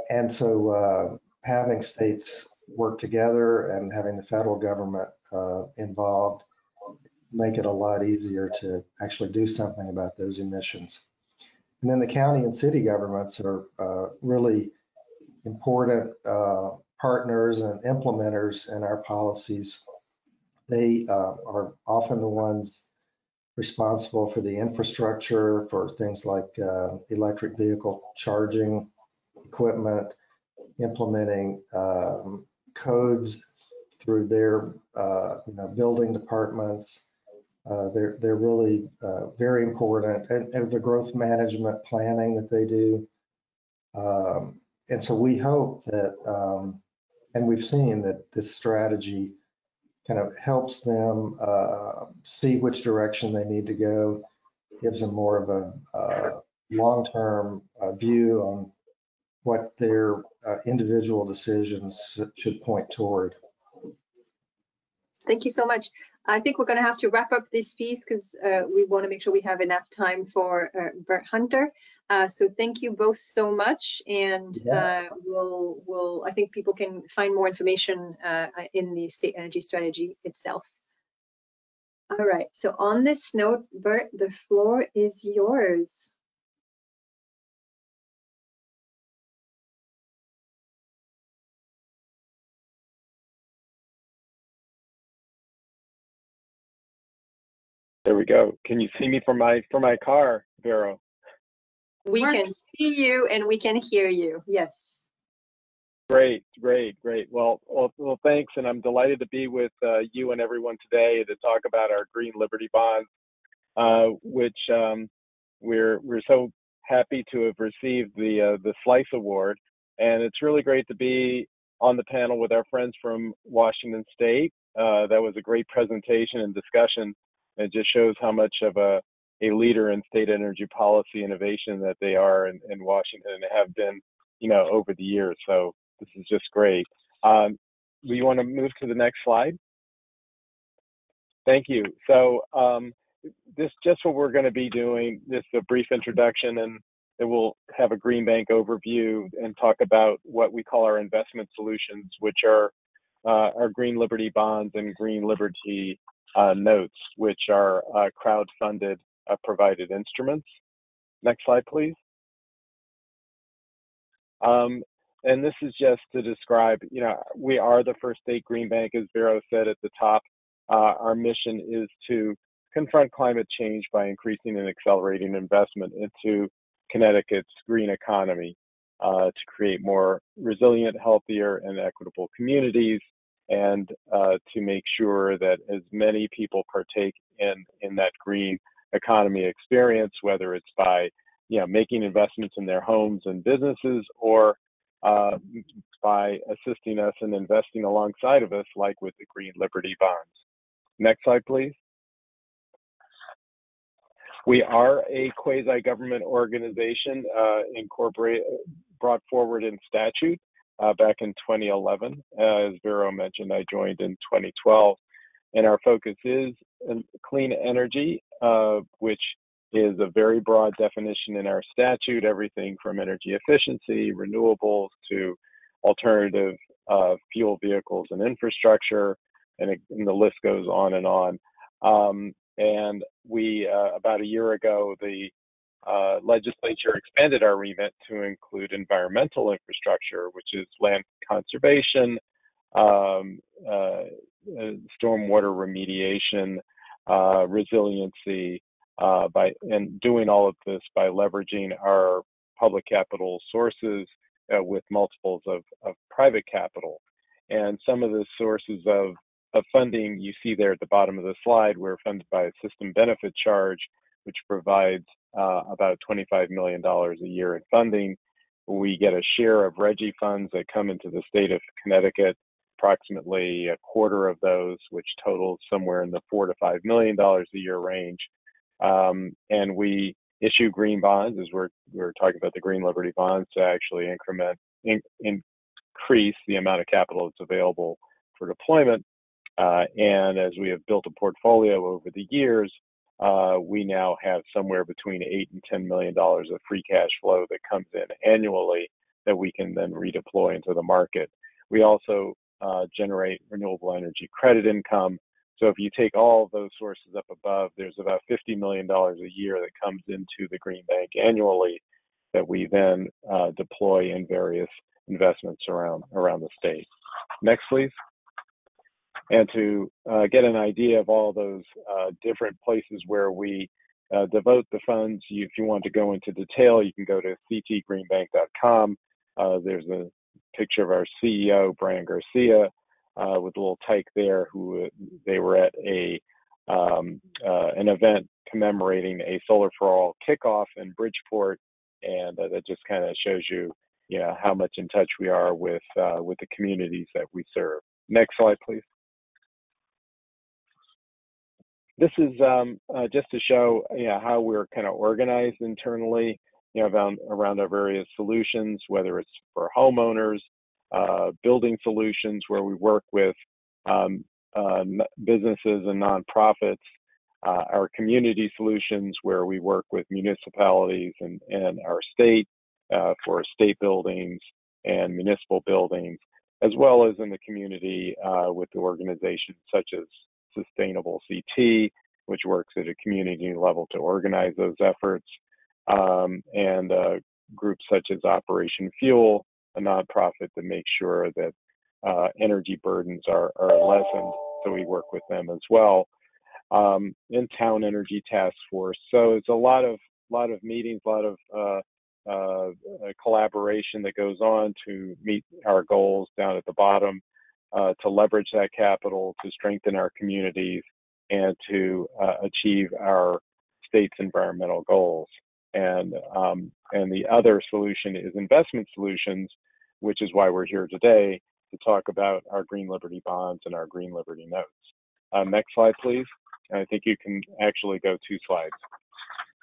And so having states work together and having the federal government involved make it a lot easier to actually do something about those emissions. And then the county and city governments are really important partners and implementers in our policies. They are often the ones responsible for the infrastructure for things like electric vehicle charging equipment, implementing codes through their building departments. They're really very important, and the growth management planning that they do. And so we hope that, and we've seen that this strategy kind of helps them see which direction they need to go, gives them more of a long-term view on what their individual decisions should point toward. Thank you so much. I think we're going to have to wrap up this piece because we want to make sure we have enough time for Bert Hunter. So thank you both so much, and I think people can find more information in the state energy strategy itself. All right, so on this note, Bert, the floor is yours. There we go. Can you see me from my car, Vero? We can see you and we can hear you. Yes. Great. Well, thanks, and I'm delighted to be with you and everyone today to talk about our Green Liberty Bonds, which we're so happy to have received the Slice Award, and it's really great to be on the panel with our friends from Washington State. That was a great presentation and discussion. It just shows how much of a leader in state energy policy innovation that they are in Washington and have been, over the years. So this is just great. Do you want to move to the next slide? Thank you. So this just what we're going to be doing. This is a brief introduction, and then we'll have a Green Bank overview and talk about what we call our investment solutions, which are our Green Liberty Bonds and Green Liberty notes, which are crowd-funded provided instruments. Next slide, please. And this is just to describe, we are the first state green bank, as Vero said at the top. Our mission is to confront climate change by increasing and accelerating investment into Connecticut's green economy to create more resilient, healthier, and equitable communities, and to make sure that as many people partake in that green economy experience, whether it's by making investments in their homes and businesses, or by assisting us and investing alongside of us, like with the Green Liberty Bonds. Next slide, please. We are a quasi-government organization brought forward in statute back in 2011. As Vero mentioned, I joined in 2012. And our focus is clean energy, which is a very broad definition in our statute, everything from energy efficiency, renewables, to alternative fuel vehicles and infrastructure, and the list goes on and on. And we, about a year ago, the legislature expanded our remit to include environmental infrastructure, which is land conservation, stormwater remediation, resiliency, and doing all of this by leveraging our public capital sources with multiples of private capital. And some of the sources of funding you see there at the bottom of the slide, we're funded by a system benefit charge, which provides about $25 million a year in funding. We get a share of RGGI funds that come into the state of Connecticut, approximately a quarter of those, which totals somewhere in the $4 to $5 million a year range. And we issue green bonds, as we're talking about the Green Liberty Bonds, to actually increase the amount of capital that's available for deployment. And as we have built a portfolio over the years, we now have somewhere between $8 and $10 million of free cash flow that comes in annually that we can then redeploy into the market. We also generate renewable energy credit income. So if you take all of those sources up above, there's about $50 million a year that comes into the Green Bank annually that we then deploy in various investments around the state. Next, please. And to get an idea of all those different places where we devote the funds, if you want to go into detail, you can go to ctgreenbank.com. There's a picture of our CEO, Brian Garcia, with a little tyke there, who they were at an event commemorating a Solar for All kickoff in Bridgeport, and that just kind of shows you, how much in touch we are with the communities that we serve. Next slide, please. This is just to show how we're kind of organized internally, around our various solutions, whether it's for homeowners, building solutions where we work with businesses and nonprofits, our community solutions where we work with municipalities and our state for state buildings and municipal buildings, as well as in the community with organizations such as Sustainable CT, which works at a community level to organize those efforts, and groups such as Operation Fuel, a nonprofit that makes sure that energy burdens are lessened, so we work with them as well. In Town Energy Task Force. So it's a lot of meetings, a lot of collaboration that goes on to meet our goals down at the bottom, to leverage that capital, to strengthen our communities, and to achieve our state's environmental goals. And the other solution is investment solutions, which is why we're here today to talk about our Green Liberty Bonds and our Green Liberty Notes. Next slide, please. And I think you can actually go 2 slides.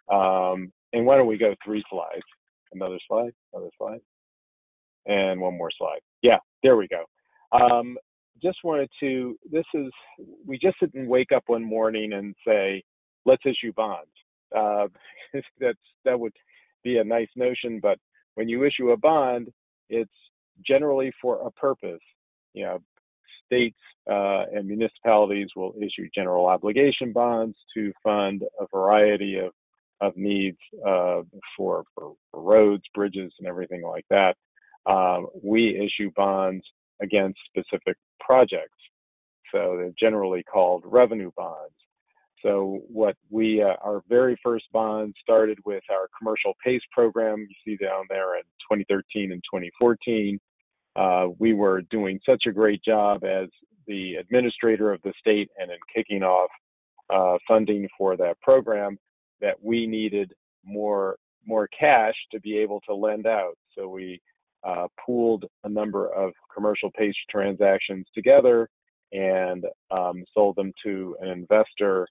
And why don't we go 3 slides? Another slide, and 1 more slide. Yeah, there we go. Just wanted to, we just didn't wake up one morning and say, let's issue bonds. That would be a nice notion, but when you issue a bond, it's generally for a purpose. States and municipalities will issue general obligation bonds to fund a variety of needs for roads, bridges, and everything like that. We issue bonds against specific projects, so they're generally called revenue bonds. So what we, our very first bond started with our commercial PACE program. You see down there in 2013 and 2014. We were doing such a great job as the administrator of the state and in kicking off funding for that program that we needed more cash to be able to lend out. So we pooled a number of commercial PACE transactions together and sold them to an investor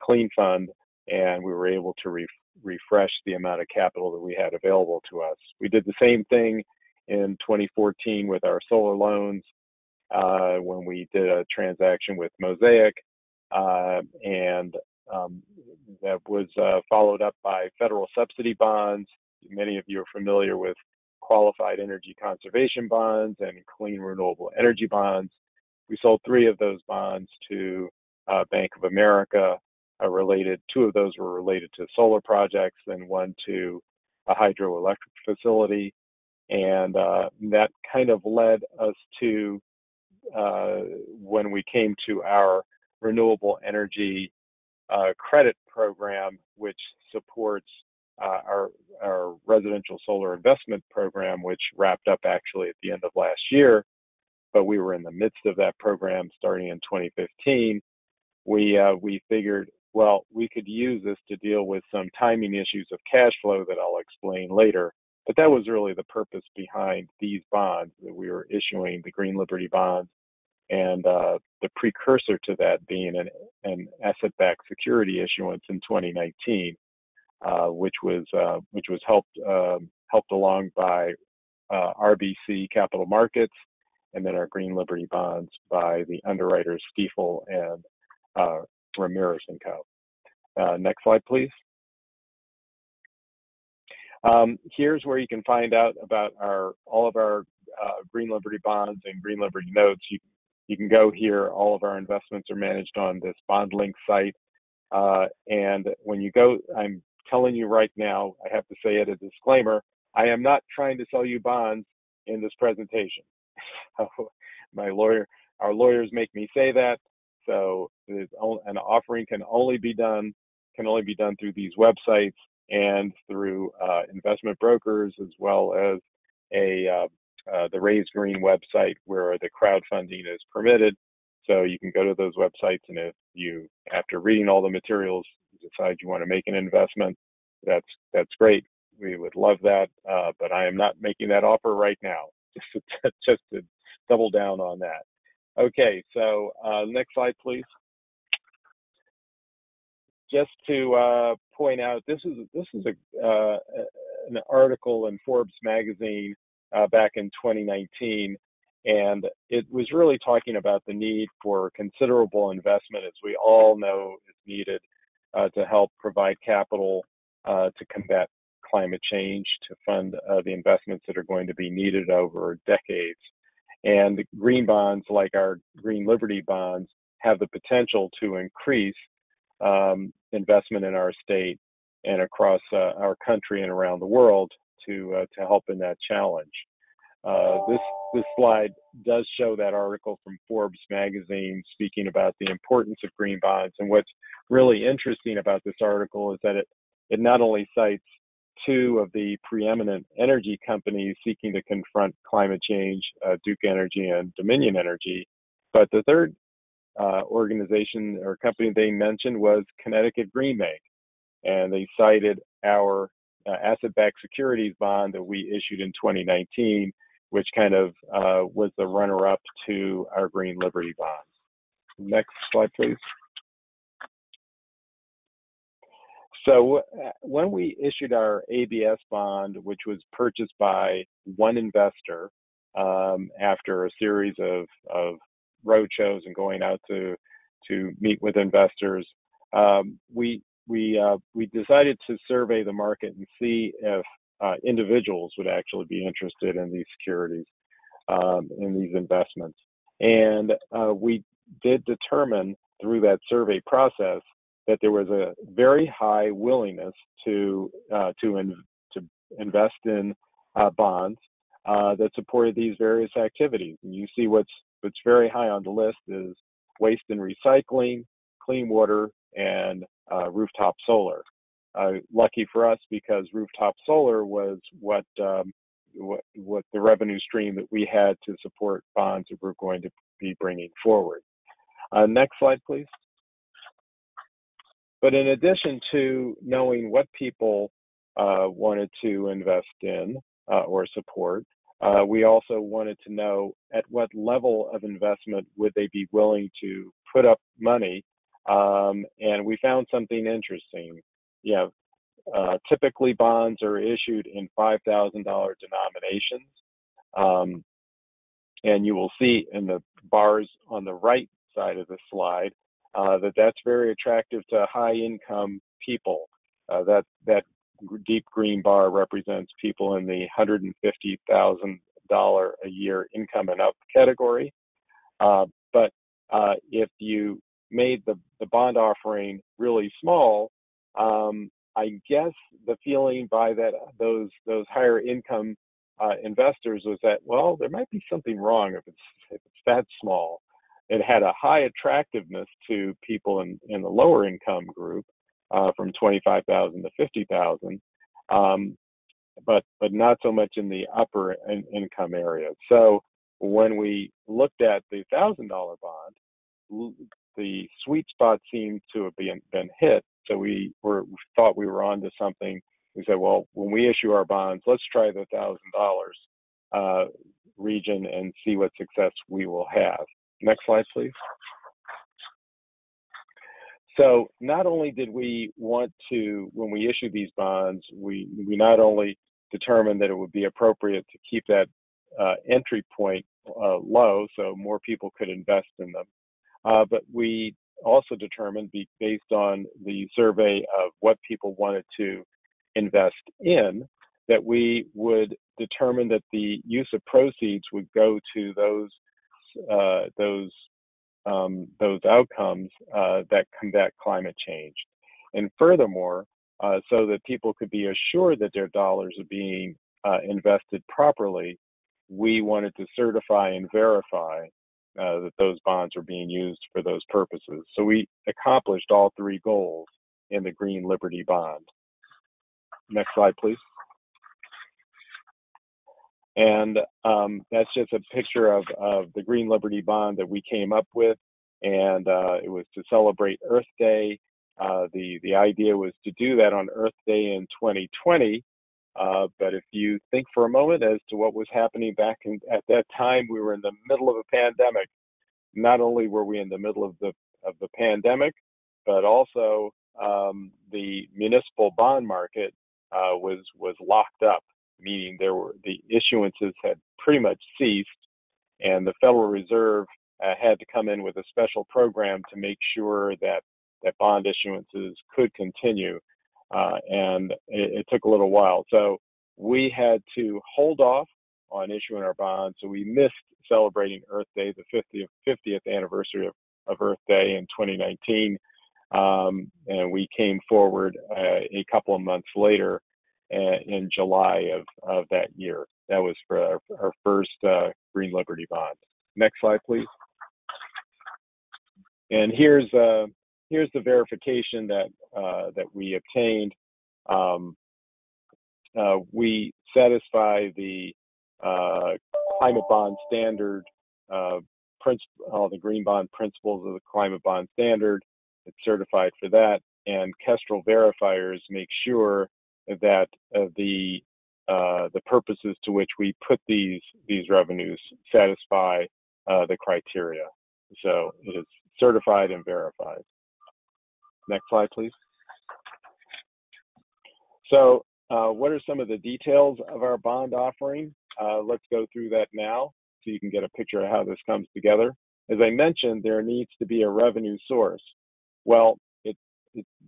clean fund, and we were able to refresh the amount of capital that we had available to us. We did the same thing in 2014 with our solar loans when we did a transaction with Mosaic, and that was followed up by federal subsidy bonds. Many of you are familiar with qualified energy conservation bonds and clean renewable energy bonds. We sold 3 of those bonds to Bank of America, two of those were related to solar projects, and 1 to a hydroelectric facility. And that kind of led us to when we came to our renewable energy credit program, which supports our residential solar investment program, which wrapped up actually at the end of last year, but we were in the midst of that program starting in 2015. We figured, well, we could use this to deal with some timing issues of cash flow that I'll explain later. But that was really the purpose behind these bonds that we were issuing, the Green Liberty bonds, and the precursor to that being an asset-backed security issuance in 2019, which was helped along by RBC Capital Markets, and then our Green Liberty bonds by the underwriters Stifel and Ramirez and Co. Next slide, please. Here's where you can find out about all of our Green Liberty bonds and Green Liberty notes. You can go here. All of our investments are managed on this BondLink site. And when you go, I'm telling you right now, I have to say it, a disclaimer, I am not trying to sell you bonds in this presentation. Our lawyers make me say that. So an offering can only be done through these websites and through investment brokers, as well as the Raise Green website where the crowdfunding is permitted. So you can go to those websites, and if you, after reading all the materials, decide you want to make an investment, that's great. We would love that, but I am not making that offer right now. Just to double down on that. Okay, so next slide, please. Just to point out, this is an article in Forbes magazine back in 2019, and it was really talking about the need for considerable investment, as we all know is needed to help provide capital to combat climate change, to fund the investments that are going to be needed over decades. And green bonds, like our Green Liberty bonds, have the potential to increase investment in our state and across our country and around the world to help in that challenge. This slide does show that article from Forbes magazine speaking about the importance of green bonds. And what's really interesting about this article is that it not only cites 2 of the preeminent energy companies seeking to confront climate change, Duke Energy and Dominion Energy, but the third organization or company they mentioned was Connecticut Green Bank, and they cited our asset-backed securities bond that we issued in 2019, which kind of was the runner-up to our Green Liberty bonds. Next slide, please. So when we issued our ABS bond, which was purchased by one investor after a series of roadshows and going out to meet with investors, we decided to survey the market and see if individuals would actually be interested in these securities, in these investments. And we did determine through that survey process that there was a very high willingness to invest in bonds that supported these various activities. And you see what's very high on the list is waste and recycling, clean water, and rooftop solar. Lucky for us, because rooftop solar was what the revenue stream that we had to support bonds that we're going to be bringing forward. Next slide, please. But in addition to knowing what people wanted to invest in or support, we also wanted to know at what level of investment would they be willing to put up money. And we found something interesting. Typically bonds are issued in $5,000 denominations. And you will see in the bars on the right side of the slide that's very attractive to high income people. That deep green bar represents people in the $150,000 a year income and up category. But if you made the bond offering really small, I guess the feeling by those higher income investors was that, well, there might be something wrong if it's that small. It had a high attractiveness to people in the lower income group, from 25,000 to 50,000, but not so much in the upper income area. So when we looked at the $1,000 bond, the sweet spot seemed to have been hit. So we thought we were onto something. We said, well, when we issue our bonds, let's try the $1,000 region and see what success we will have. Next slide, please. So not only did we want to, when we issued these bonds, we not only determined that it would be appropriate to keep that entry point low so more people could invest in them, but we also determined, based on the survey of what people wanted to invest in, that we would determine that the use of proceeds would go to those outcomes that combat climate change. And furthermore, so that people could be assured that their dollars are being invested properly, we wanted to certify and verify that those bonds are being used for those purposes. So we accomplished all three goals in the Green Liberty Bond. Next slide, please. And that's just a picture of the Green Liberty Bond that we came up with. And it was to celebrate Earth Day. The idea was to do that on Earth Day in 2020. But if you think for a moment as to what was happening back at that time, we were in the middle of a pandemic. Not only were we in the middle of the pandemic, but also the municipal bond market was locked up, meaning the issuances had pretty much ceased, and the Federal Reserve had to come in with a special program to make sure that bond issuances could continue, and it took a little while. So we had to hold off on issuing our bonds, so we missed celebrating Earth Day, the 50th anniversary of Earth Day in 2019, and we came forward a couple of months later in July of that year. That was for our first Green Liberty Bond. Next slide, please. And here's the verification that we obtained. We satisfy the climate bond standard, all the green bond principles of the climate bond standard. It's certified for that, and Kestrel verifiers make sure that the purposes to which we put these revenues satisfy the criteria. So it is certified and verified. Next slide, please. So what are some of the details of our bond offering? Let's go through that now so you can get a picture of how this comes together. As I mentioned, there needs to be a revenue source. Well,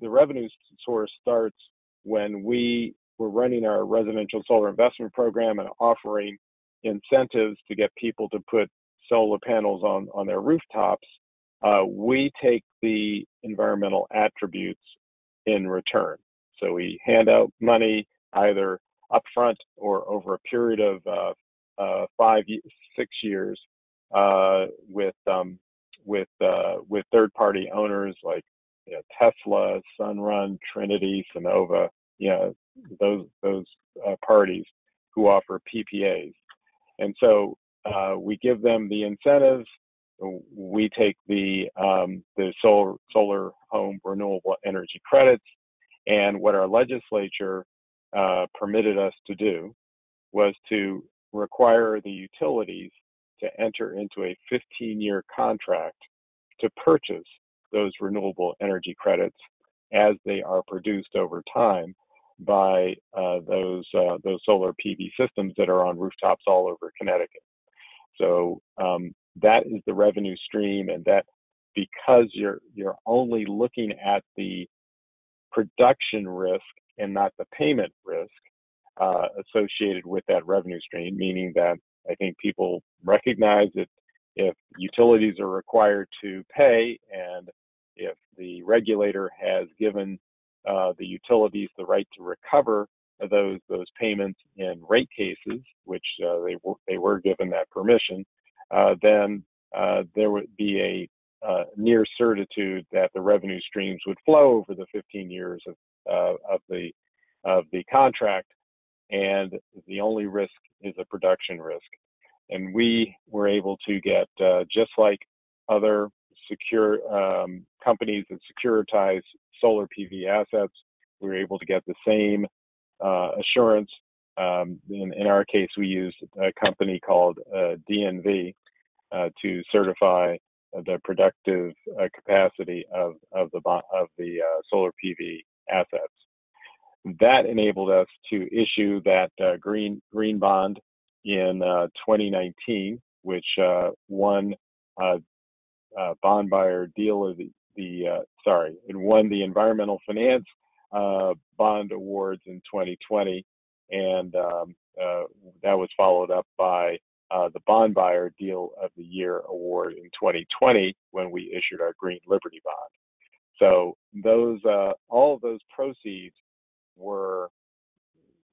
the revenue source starts when we were running our residential solar investment program and offering incentives to get people to put solar panels on their rooftops. We take the environmental attributes in return. So we hand out money either upfront or over a period of 5, 6 years with third-party owners like Tesla, Sunrun, Trinity, Sonova, those parties who offer PPAs. And so we give them the incentives. We take the solar home renewable energy credits, and what our legislature permitted us to do was to require the utilities to enter into a 15-year contract to purchase those renewable energy credits as they are produced over time by those solar PV systems that are on rooftops all over Connecticut. So that is the revenue stream, and that because you're only looking at the production risk and not the payment risk associated with that revenue stream, meaning that I think people recognize that if utilities are required to pay, and if the regulator has given the utilities the right to recover those payments in rate cases, which they were given that permission, then there would be a near certitude that the revenue streams would flow over the 15 years of the contract, and the only risk is a production risk. And we were able to get, just like other secure companies that securitize solar PV assets, we were able to get the same assurance. In our case, we used a company called DNV to certify the productive capacity of the solar PV assets. That enabled us to issue that green bond in 2019, which won bond buyer deal of it won the environmental finance bond awards in 2020, and that was followed up by the bond buyer deal of the year award in 2020 when we issued our Green Liberty bond. So those all of those proceeds were,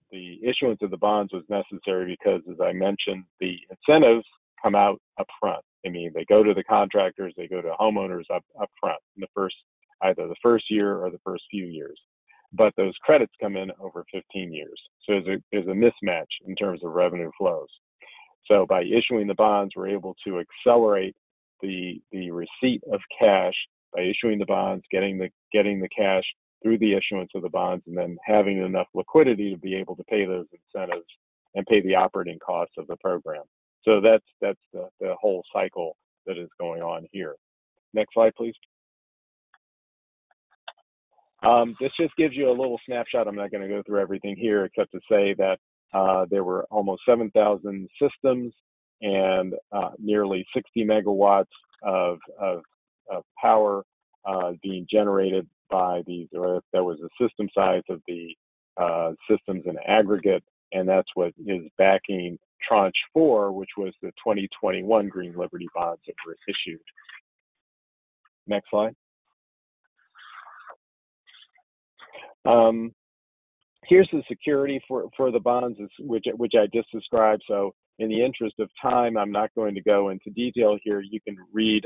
the issuance of the bonds was necessary because, as I mentioned, the incentives come out up front. I mean, they go to the contractors, they go to homeowners up front in either the first year or the first few years. But those credits come in over 15 years. So there's a mismatch in terms of revenue flows. So by issuing the bonds, we're able to accelerate the receipt of cash by issuing the bonds, getting the cash through the issuance of the bonds, and then having enough liquidity to be able to pay those incentives and pay the operating costs of the program. So that's the whole cycle that is going on here. Next slide, please. This just gives you a little snapshot. I'm not going to go through everything here except to say that there were almost 7,000 systems and nearly 60 megawatts of power being generated by these, or that was the system size of the systems in aggregate, and that's what is backing Tranche 4, which was the 2021 Green Liberty bonds that were issued. Next slide. Here's the security for the bonds, which I just described. So in the interest of time, I'm not going to go into detail here. You can read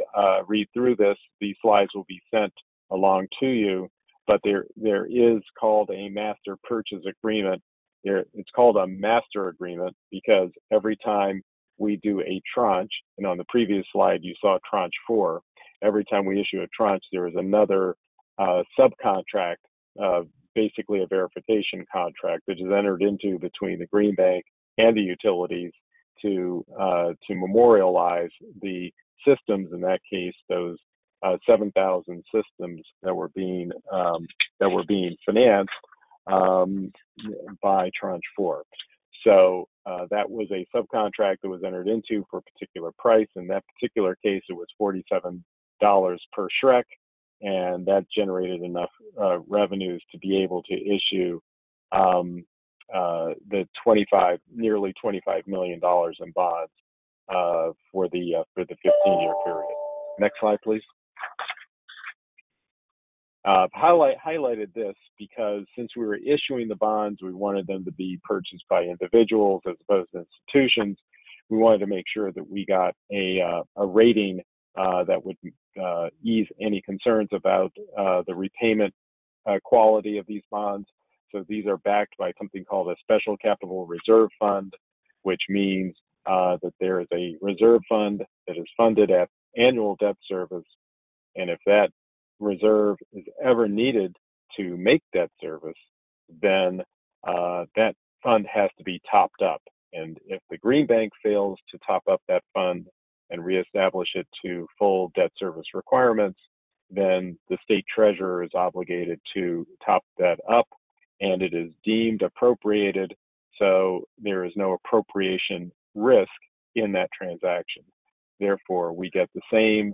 through this. These slides will be sent along to you, but there is called a master purchase agreement. It's called a master agreement because every time we do a tranche, and on the previous slide you saw Tranche 4, every time we issue a tranche, there is another subcontract, basically a verification contract that is entered into between the Green Bank and the utilities to memorialize the systems, in that case, those 7,000 systems that were being financed by Tranche 4. So that was a subcontract that was entered into for a particular price. In that particular case, it was $47 per SHREC, and that generated enough revenues to be able to issue the nearly $25 million in bonds for the 15-year period. Next slide, please. Highlighted this because since we were issuing the bonds, we wanted them to be purchased by individuals as opposed to institutions. We wanted to make sure that we got a rating that would ease any concerns about the repayment quality of these bonds. So these are backed by something called a special capital reserve fund, which means that there is a reserve fund that is funded at annual debt service. And if that reserve is ever needed to make debt service, then that fund has to be topped up. And if the Green Bank fails to top up that fund and reestablish it to full debt service requirements, then the state treasurer is obligated to top that up, and it is deemed appropriated, so there is no appropriation risk in that transaction. Therefore, we get the same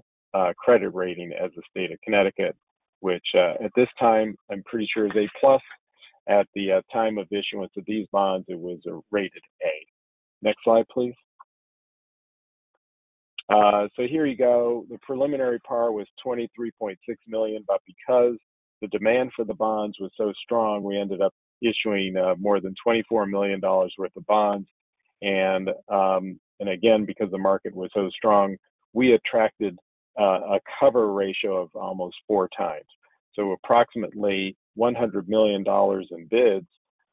credit rating as the state of Connecticut, which at this time, I'm pretty sure is A+. At the time of issuance of these bonds, it was rated A. Next slide, please. So here you go. The preliminary par was 23.6 million, but because the demand for the bonds was so strong, we ended up issuing more than $24 million worth of bonds. And again, because the market was so strong, we attracted a cover ratio of almost 4 times. So approximately $100 million in bids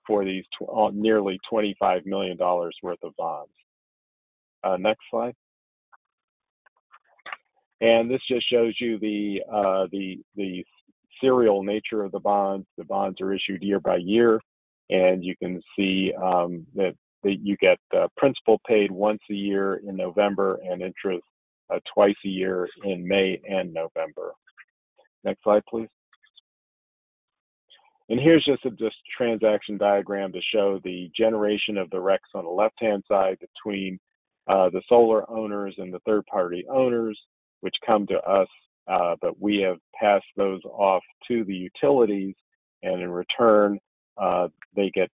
for these nearly $25 million worth of bonds. Next slide. And this just shows you the serial nature of the bonds. The bonds are issued year by year, and you can see that you get principal paid once a year in November and interest twice a year in May and November. Next slide, please. And here's just a transaction diagram to show the generation of the RECs on the left-hand side between the solar owners and the third-party owners, which come to us, but we have passed those off to the utilities, and in return, they get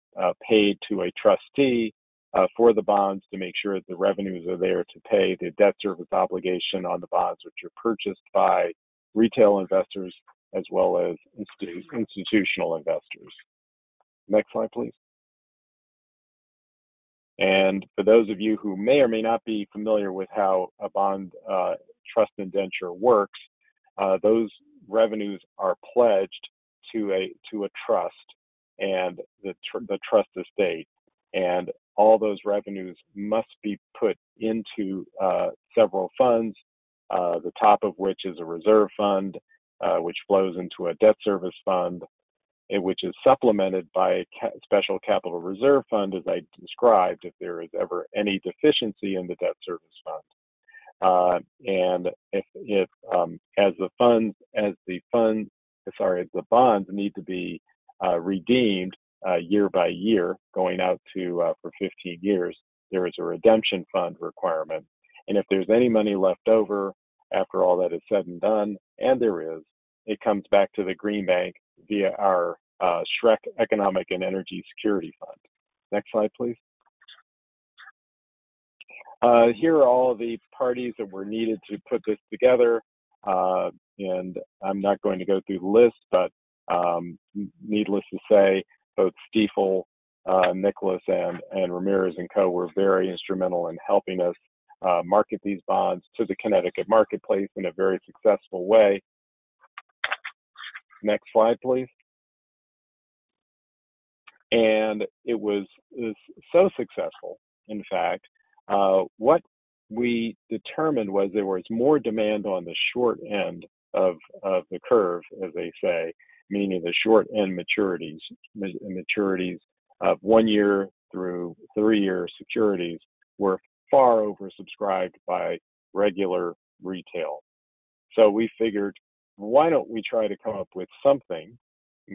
paid to a trustee for the bonds to make sure that the revenues are there to pay the debt service obligation on the bonds, which are purchased by retail investors as well as institutional investors. Next slide, please. And for those of you who may or may not be familiar with how a bond trust indenture works, those revenues are pledged to a trust and the trust estate, and all those revenues must be put into several funds, the top of which is a reserve fund, which flows into a debt service fund, which is supplemented by a special capital reserve fund, as I described, if there is ever any deficiency in the debt service fund. And if as the bonds need to be redeemed year by year, going out to for 15 years, there is a redemption fund requirement. And if there's any money left over after all that is said and done, and there is, it comes back to the Green Bank via our SHREC Economic and Energy Security Fund. Next slide, please. Here are all of the parties that were needed to put this together, and I'm not going to go through the list, but needless to say, both Stiefel, Nicholas, and Ramirez & Co. were very instrumental in helping us market these bonds to the Connecticut marketplace in a very successful way. Next slide, please. And it was so successful, in fact, what we determined was there was more demand on the short end of the curve, as they say, meaning the short end maturities of 1 year through 3 year securities were far oversubscribed by regular retail. So we figured, why don't we try to come up with something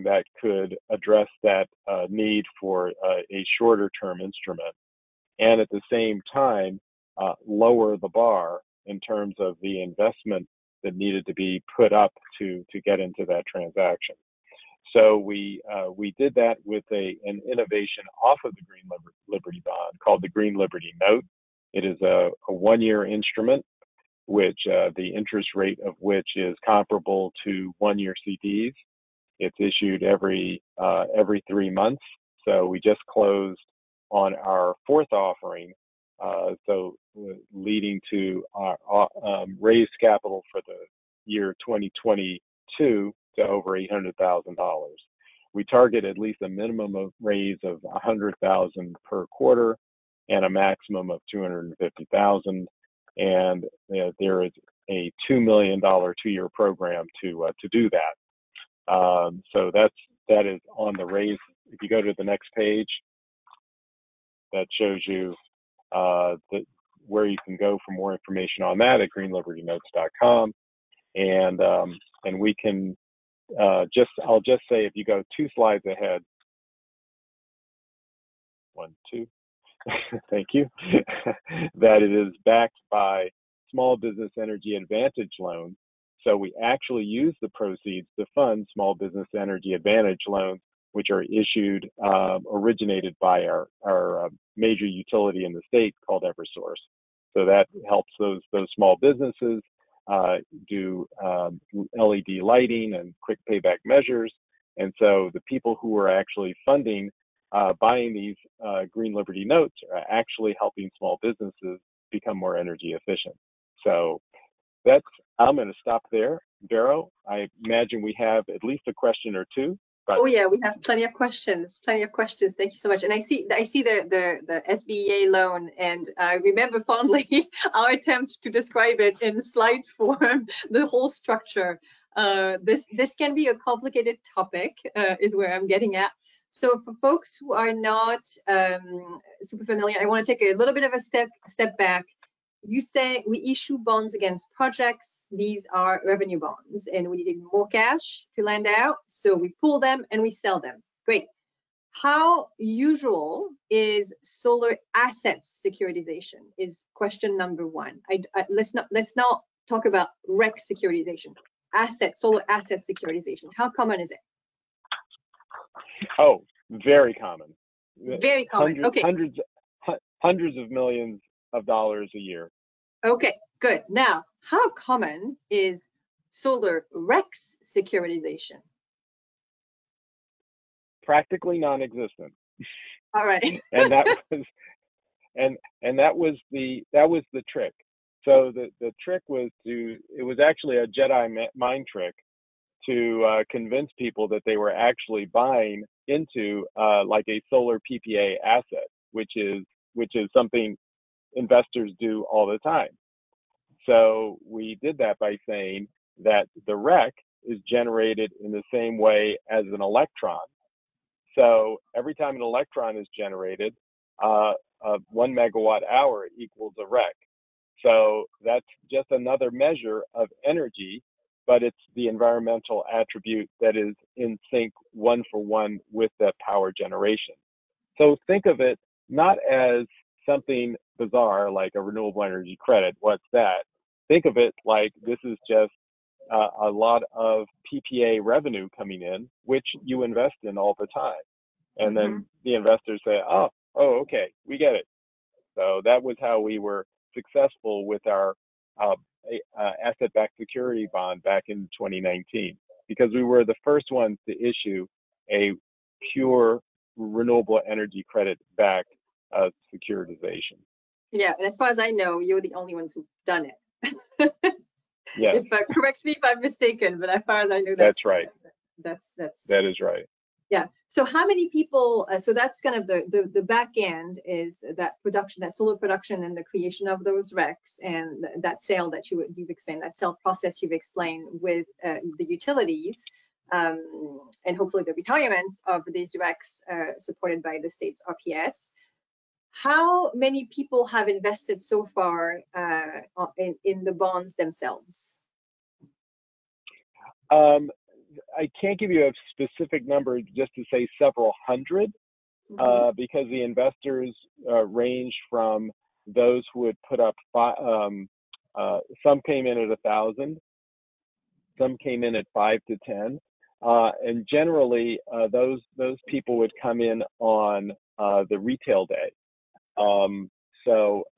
that could address that need for a shorter term instrument, and at the same time lower the bar in terms of the investment that needed to be put up to get into that transaction. So we did that with an innovation off of the Green Liberty bond called the Green Liberty Note. It is a 1 year instrument, which the interest rate of which is comparable to 1 year CDs. It's issued every 3 months. So we just closed on our 4th offering, so leading to our raised capital for the year 2022 to over $800,000. We target at least a minimum of raise of $100,000 per quarter and a maximum of $250,000. And there is a $2 million 2-year program to do that. So that is on the raise. If you go to the next page, that shows you where you can go for more information on that at greenlibertynotes.com. And we can I'll just say, if you go 2 slides ahead, 1, 2, thank you, that it is backed by Small Business Energy Advantage loans. So we actually use the proceeds to fund Small Business Energy Advantage loans, which are issued, originated by our major utility in the state called Eversource. So that helps those small businesses do LED lighting and quick payback measures. And so the people who are actually funding buying these Green Liberty notes are actually helping small businesses become more energy efficient. So I'm going to stop there. Vero, I imagine we have at least a question or two. Oh yeah, we have plenty of questions. Thank you so much. And I see the SBEA loan, and I remember fondly our attempt to describe it in slide form, the whole structure. This can be a complicated topic, is where I'm getting at. So for folks who are not super familiar, I want to take a little bit of a step back. You say we issue bonds against projects. These are revenue bonds, and we needed more cash to lend out, so we pull them and we sell them. Great. How usual is solar assets securitization? Is question number 1. Let's not talk about REC securitization. Solar asset securitization. How common is it? Oh, very common. Very common. Okay. Hundreds of millions of dollars a year. Okay, good. Now, how common is solar RECs securitization? Practically non-existent. All right. And that was that was the trick. So the trick was it was actually a Jedi mind trick to convince people that they were actually buying into like a solar PPA asset, which is something investors do all the time. So we did that by saying that the REC is generated in the same way as an electron. So every time an electron is generated, 1 megawatt hour equals a REC. So that's just another measure of energy, but it's the environmental attribute that is in sync 1-for-1 with the power generation. So think of it not as something bizarre like a renewable energy credit. What's that? Think of it like this is just a lot of PPA revenue coming in, which you invest in all the time. And then the investors say, oh, okay, we get it. So that was how we were successful with our asset-backed security bond back in 2019, because we were the first ones to issue a pure renewable energy credit-backed securitization. Yeah, and as far as I know, you're the only ones who've done it. Yeah. Correct me if I'm mistaken, but as far as I know, that's right. That is right. Yeah. So how many people? So that's kind of the back end is that production, that solar production, and the creation of those RECs, and that sale that you've explained, that sale process you've explained with the utilities, and hopefully the retirements of these RECs supported by the state's RPS. How many people have invested so far in the bonds themselves? I can't give you a specific number, just to say several hundred, because the investors range from those who would put up some came in at 1,000, some came in at 5 to 10, and generally those people would come in on the retail day.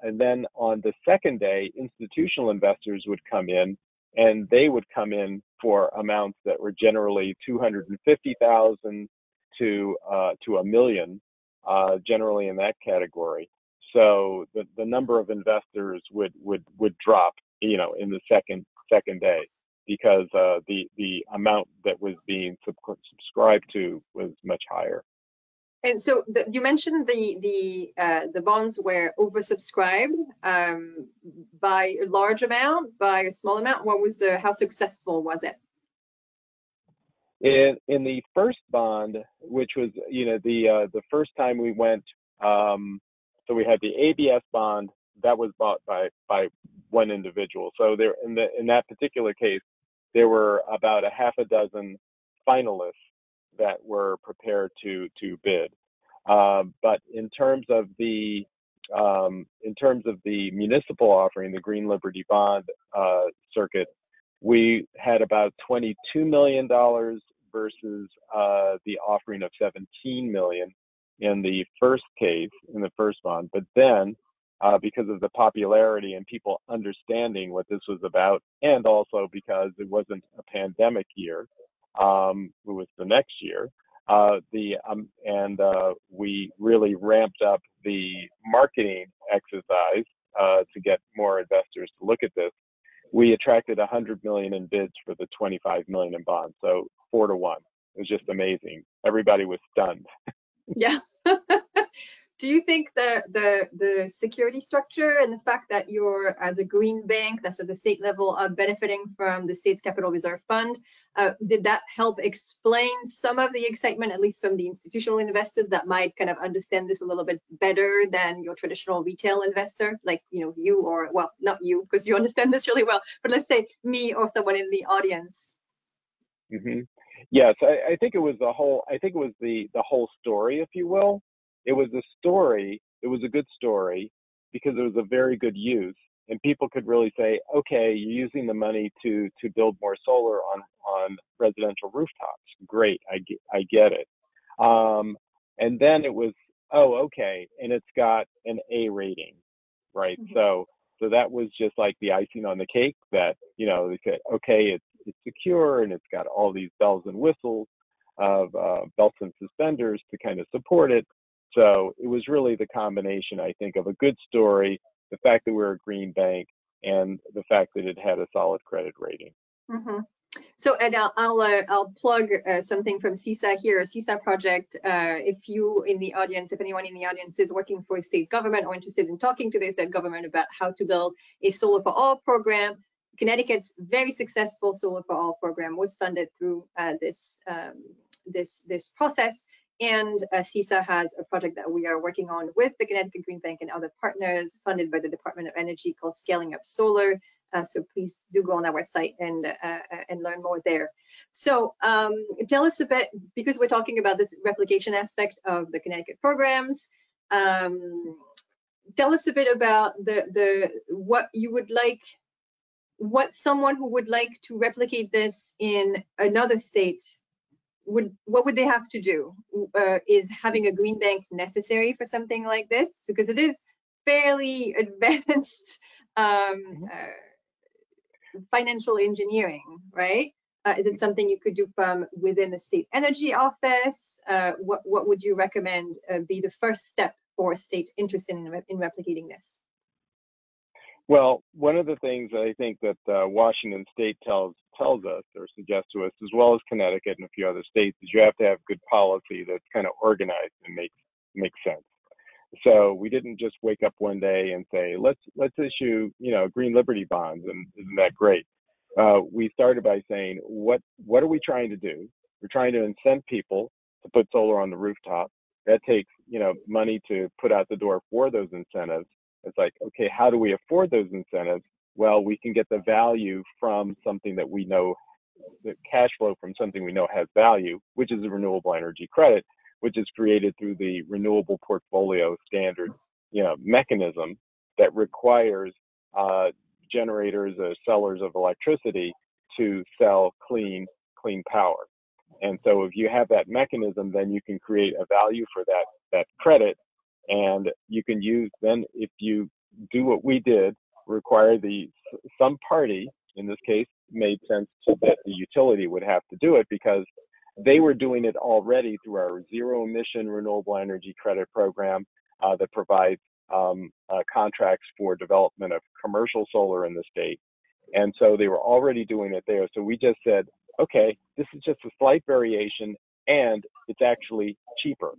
And then on the second day, institutional investors would come in, and they would come in for amounts that were generally 250,000 to $1 million, generally in that category. So the number of investors would drop, in the second day. because the amount that was being subscribed to was much higher. And so you mentioned the bonds were oversubscribed by a large amount, by a small amount. How successful was it? In the first bond, which was the first time we went, so we had the ABS bond that was bought by one individual. So there in that particular case, there were about a half a dozen finalists that were prepared to bid. But in terms of the municipal offering, the Green Liberty Bond circuit, we had about $22 million versus the offering of $17 million in the first case, in the first bond. But then, because of the popularity and people understanding what this was about, and also because it wasn't a pandemic year, it was the next year, we really ramped up the marketing exercise to get more investors to look at this. We attracted 100 million in bids for the 25 million in bonds, so 4 to 1. It was just amazing. Everybody was stunned. Yeah. Do you think the security structure and the fact that you're, as a green bank that's at the state level, are benefiting from the state's capital reserve fund, did that help explain some of the excitement, at least from the institutional investors that might kind of understand this a little bit better than your traditional retail investor, like you, or, well, not you because you understand this really well, but let's say me or someone in the audience? Mm-hmm. Yes, I think it was the whole. I think it was the whole story, if you will. It was a story. It was a good story because it was a very good use, and people could really say, "Okay, you're using the money to build more solar on residential rooftops. Great, I get it." And then it was, "Oh, okay," and it's got an A rating, right? Mm-hmm. So that was just like the icing on the cake. That they said, "Okay, it's secure and it's got all these bells and whistles of belts and suspenders to kind of support it." So it was really the combination, I think, of a good story, the fact that we're a green bank, and the fact that it had a solid credit rating. Mm-hmm. So, and I'll plug something from CESA here, a CESA project. If anyone in the audience is working for a state government or interested in talking to the state government about how to build a solar for all program, Connecticut's very successful Solar for All program was funded through this process. And CESA has a project that we are working on with the Connecticut Green Bank and other partners, funded by the Department of Energy, called Scaling Up Solar. So please do go on our website and learn more there. So tell us a bit, because we're talking about this replication aspect of the Connecticut programs. Tell us a bit about what you would like, what someone who would like to replicate this in another state what would they have to do? Is having a green bank necessary for something like this? Because it is fairly advanced financial engineering, right? Is it something you could do from within the state energy office? What would you recommend be the first step for a state interested in replicating this? Well, one of the things that I think that Washington State tells us or suggests to us, as well as Connecticut and a few other states, is you have to have good policy that's kind of organized and makes sense. So we didn't just wake up one day and say, let's issue green liberty bonds, and isn't that great? We started by saying, what are we trying to do? We're trying to incent people to put solar on the rooftop. That takes money to put out the door for those incentives. It's like, okay, how do we afford those incentives? Well, we can get the value from something that we know, the cash flow from something we know has value, which is a renewable energy credit, which is created through the renewable portfolio standard, mechanism that requires generators or sellers of electricity to sell clean power. And so if you have that mechanism, then you can create a value for that credit. And you can use, then if you do what we did, require some party, in this case, made sense that the utility would have to do it because they were doing it already through our zero emission renewable energy credit program that provides contracts for development of commercial solar in the state. And so they were already doing it there. So we just said, okay, this is just a slight variation and it's actually cheaper.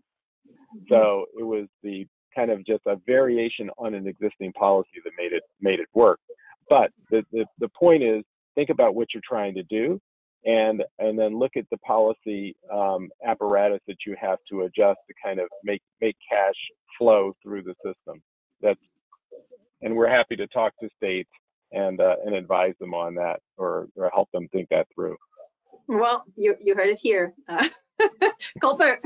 So it was the kind of just a variation on an existing policy that made it work. But the point is, think about what you're trying to do, and then look at the policy apparatus that you have to adjust to kind of make cash flow through the system. And we're happy to talk to states and advise them on that, or help them think that through. Well, you heard it here. Colbert,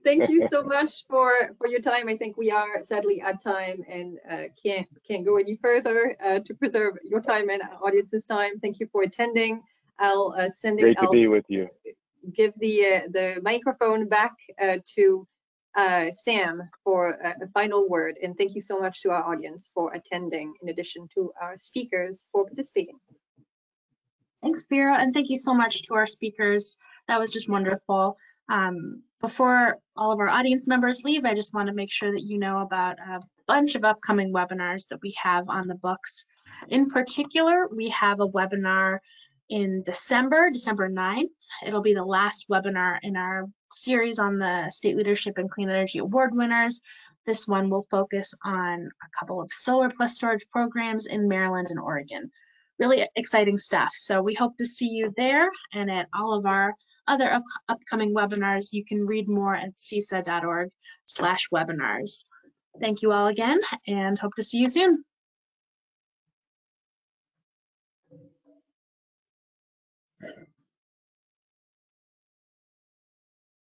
thank you so much for your time. I think we are sadly at time and can't go any further to preserve your time and our audience's time. Thank you for attending. I'll send it. Great to be with you. Give the microphone back to Sam for a final word. And thank you so much to our audience for attending, in addition to our speakers for participating. Thanks, Vero, and thank you so much to our speakers. That was just wonderful. Before all of our audience members leave, I just want to make sure that you know about a bunch of upcoming webinars that we have on the books. In particular, we have a webinar in December 9th. It'll be the last webinar in our series on the State Leadership and Clean Energy Award winners. This one will focus on a couple of solar plus storage programs in Maryland and Oregon. Really exciting stuff. So we hope to see you there, and at all of our other upcoming webinars. You can read more at CESA.org/webinars. Thank you all again, and hope to see you soon.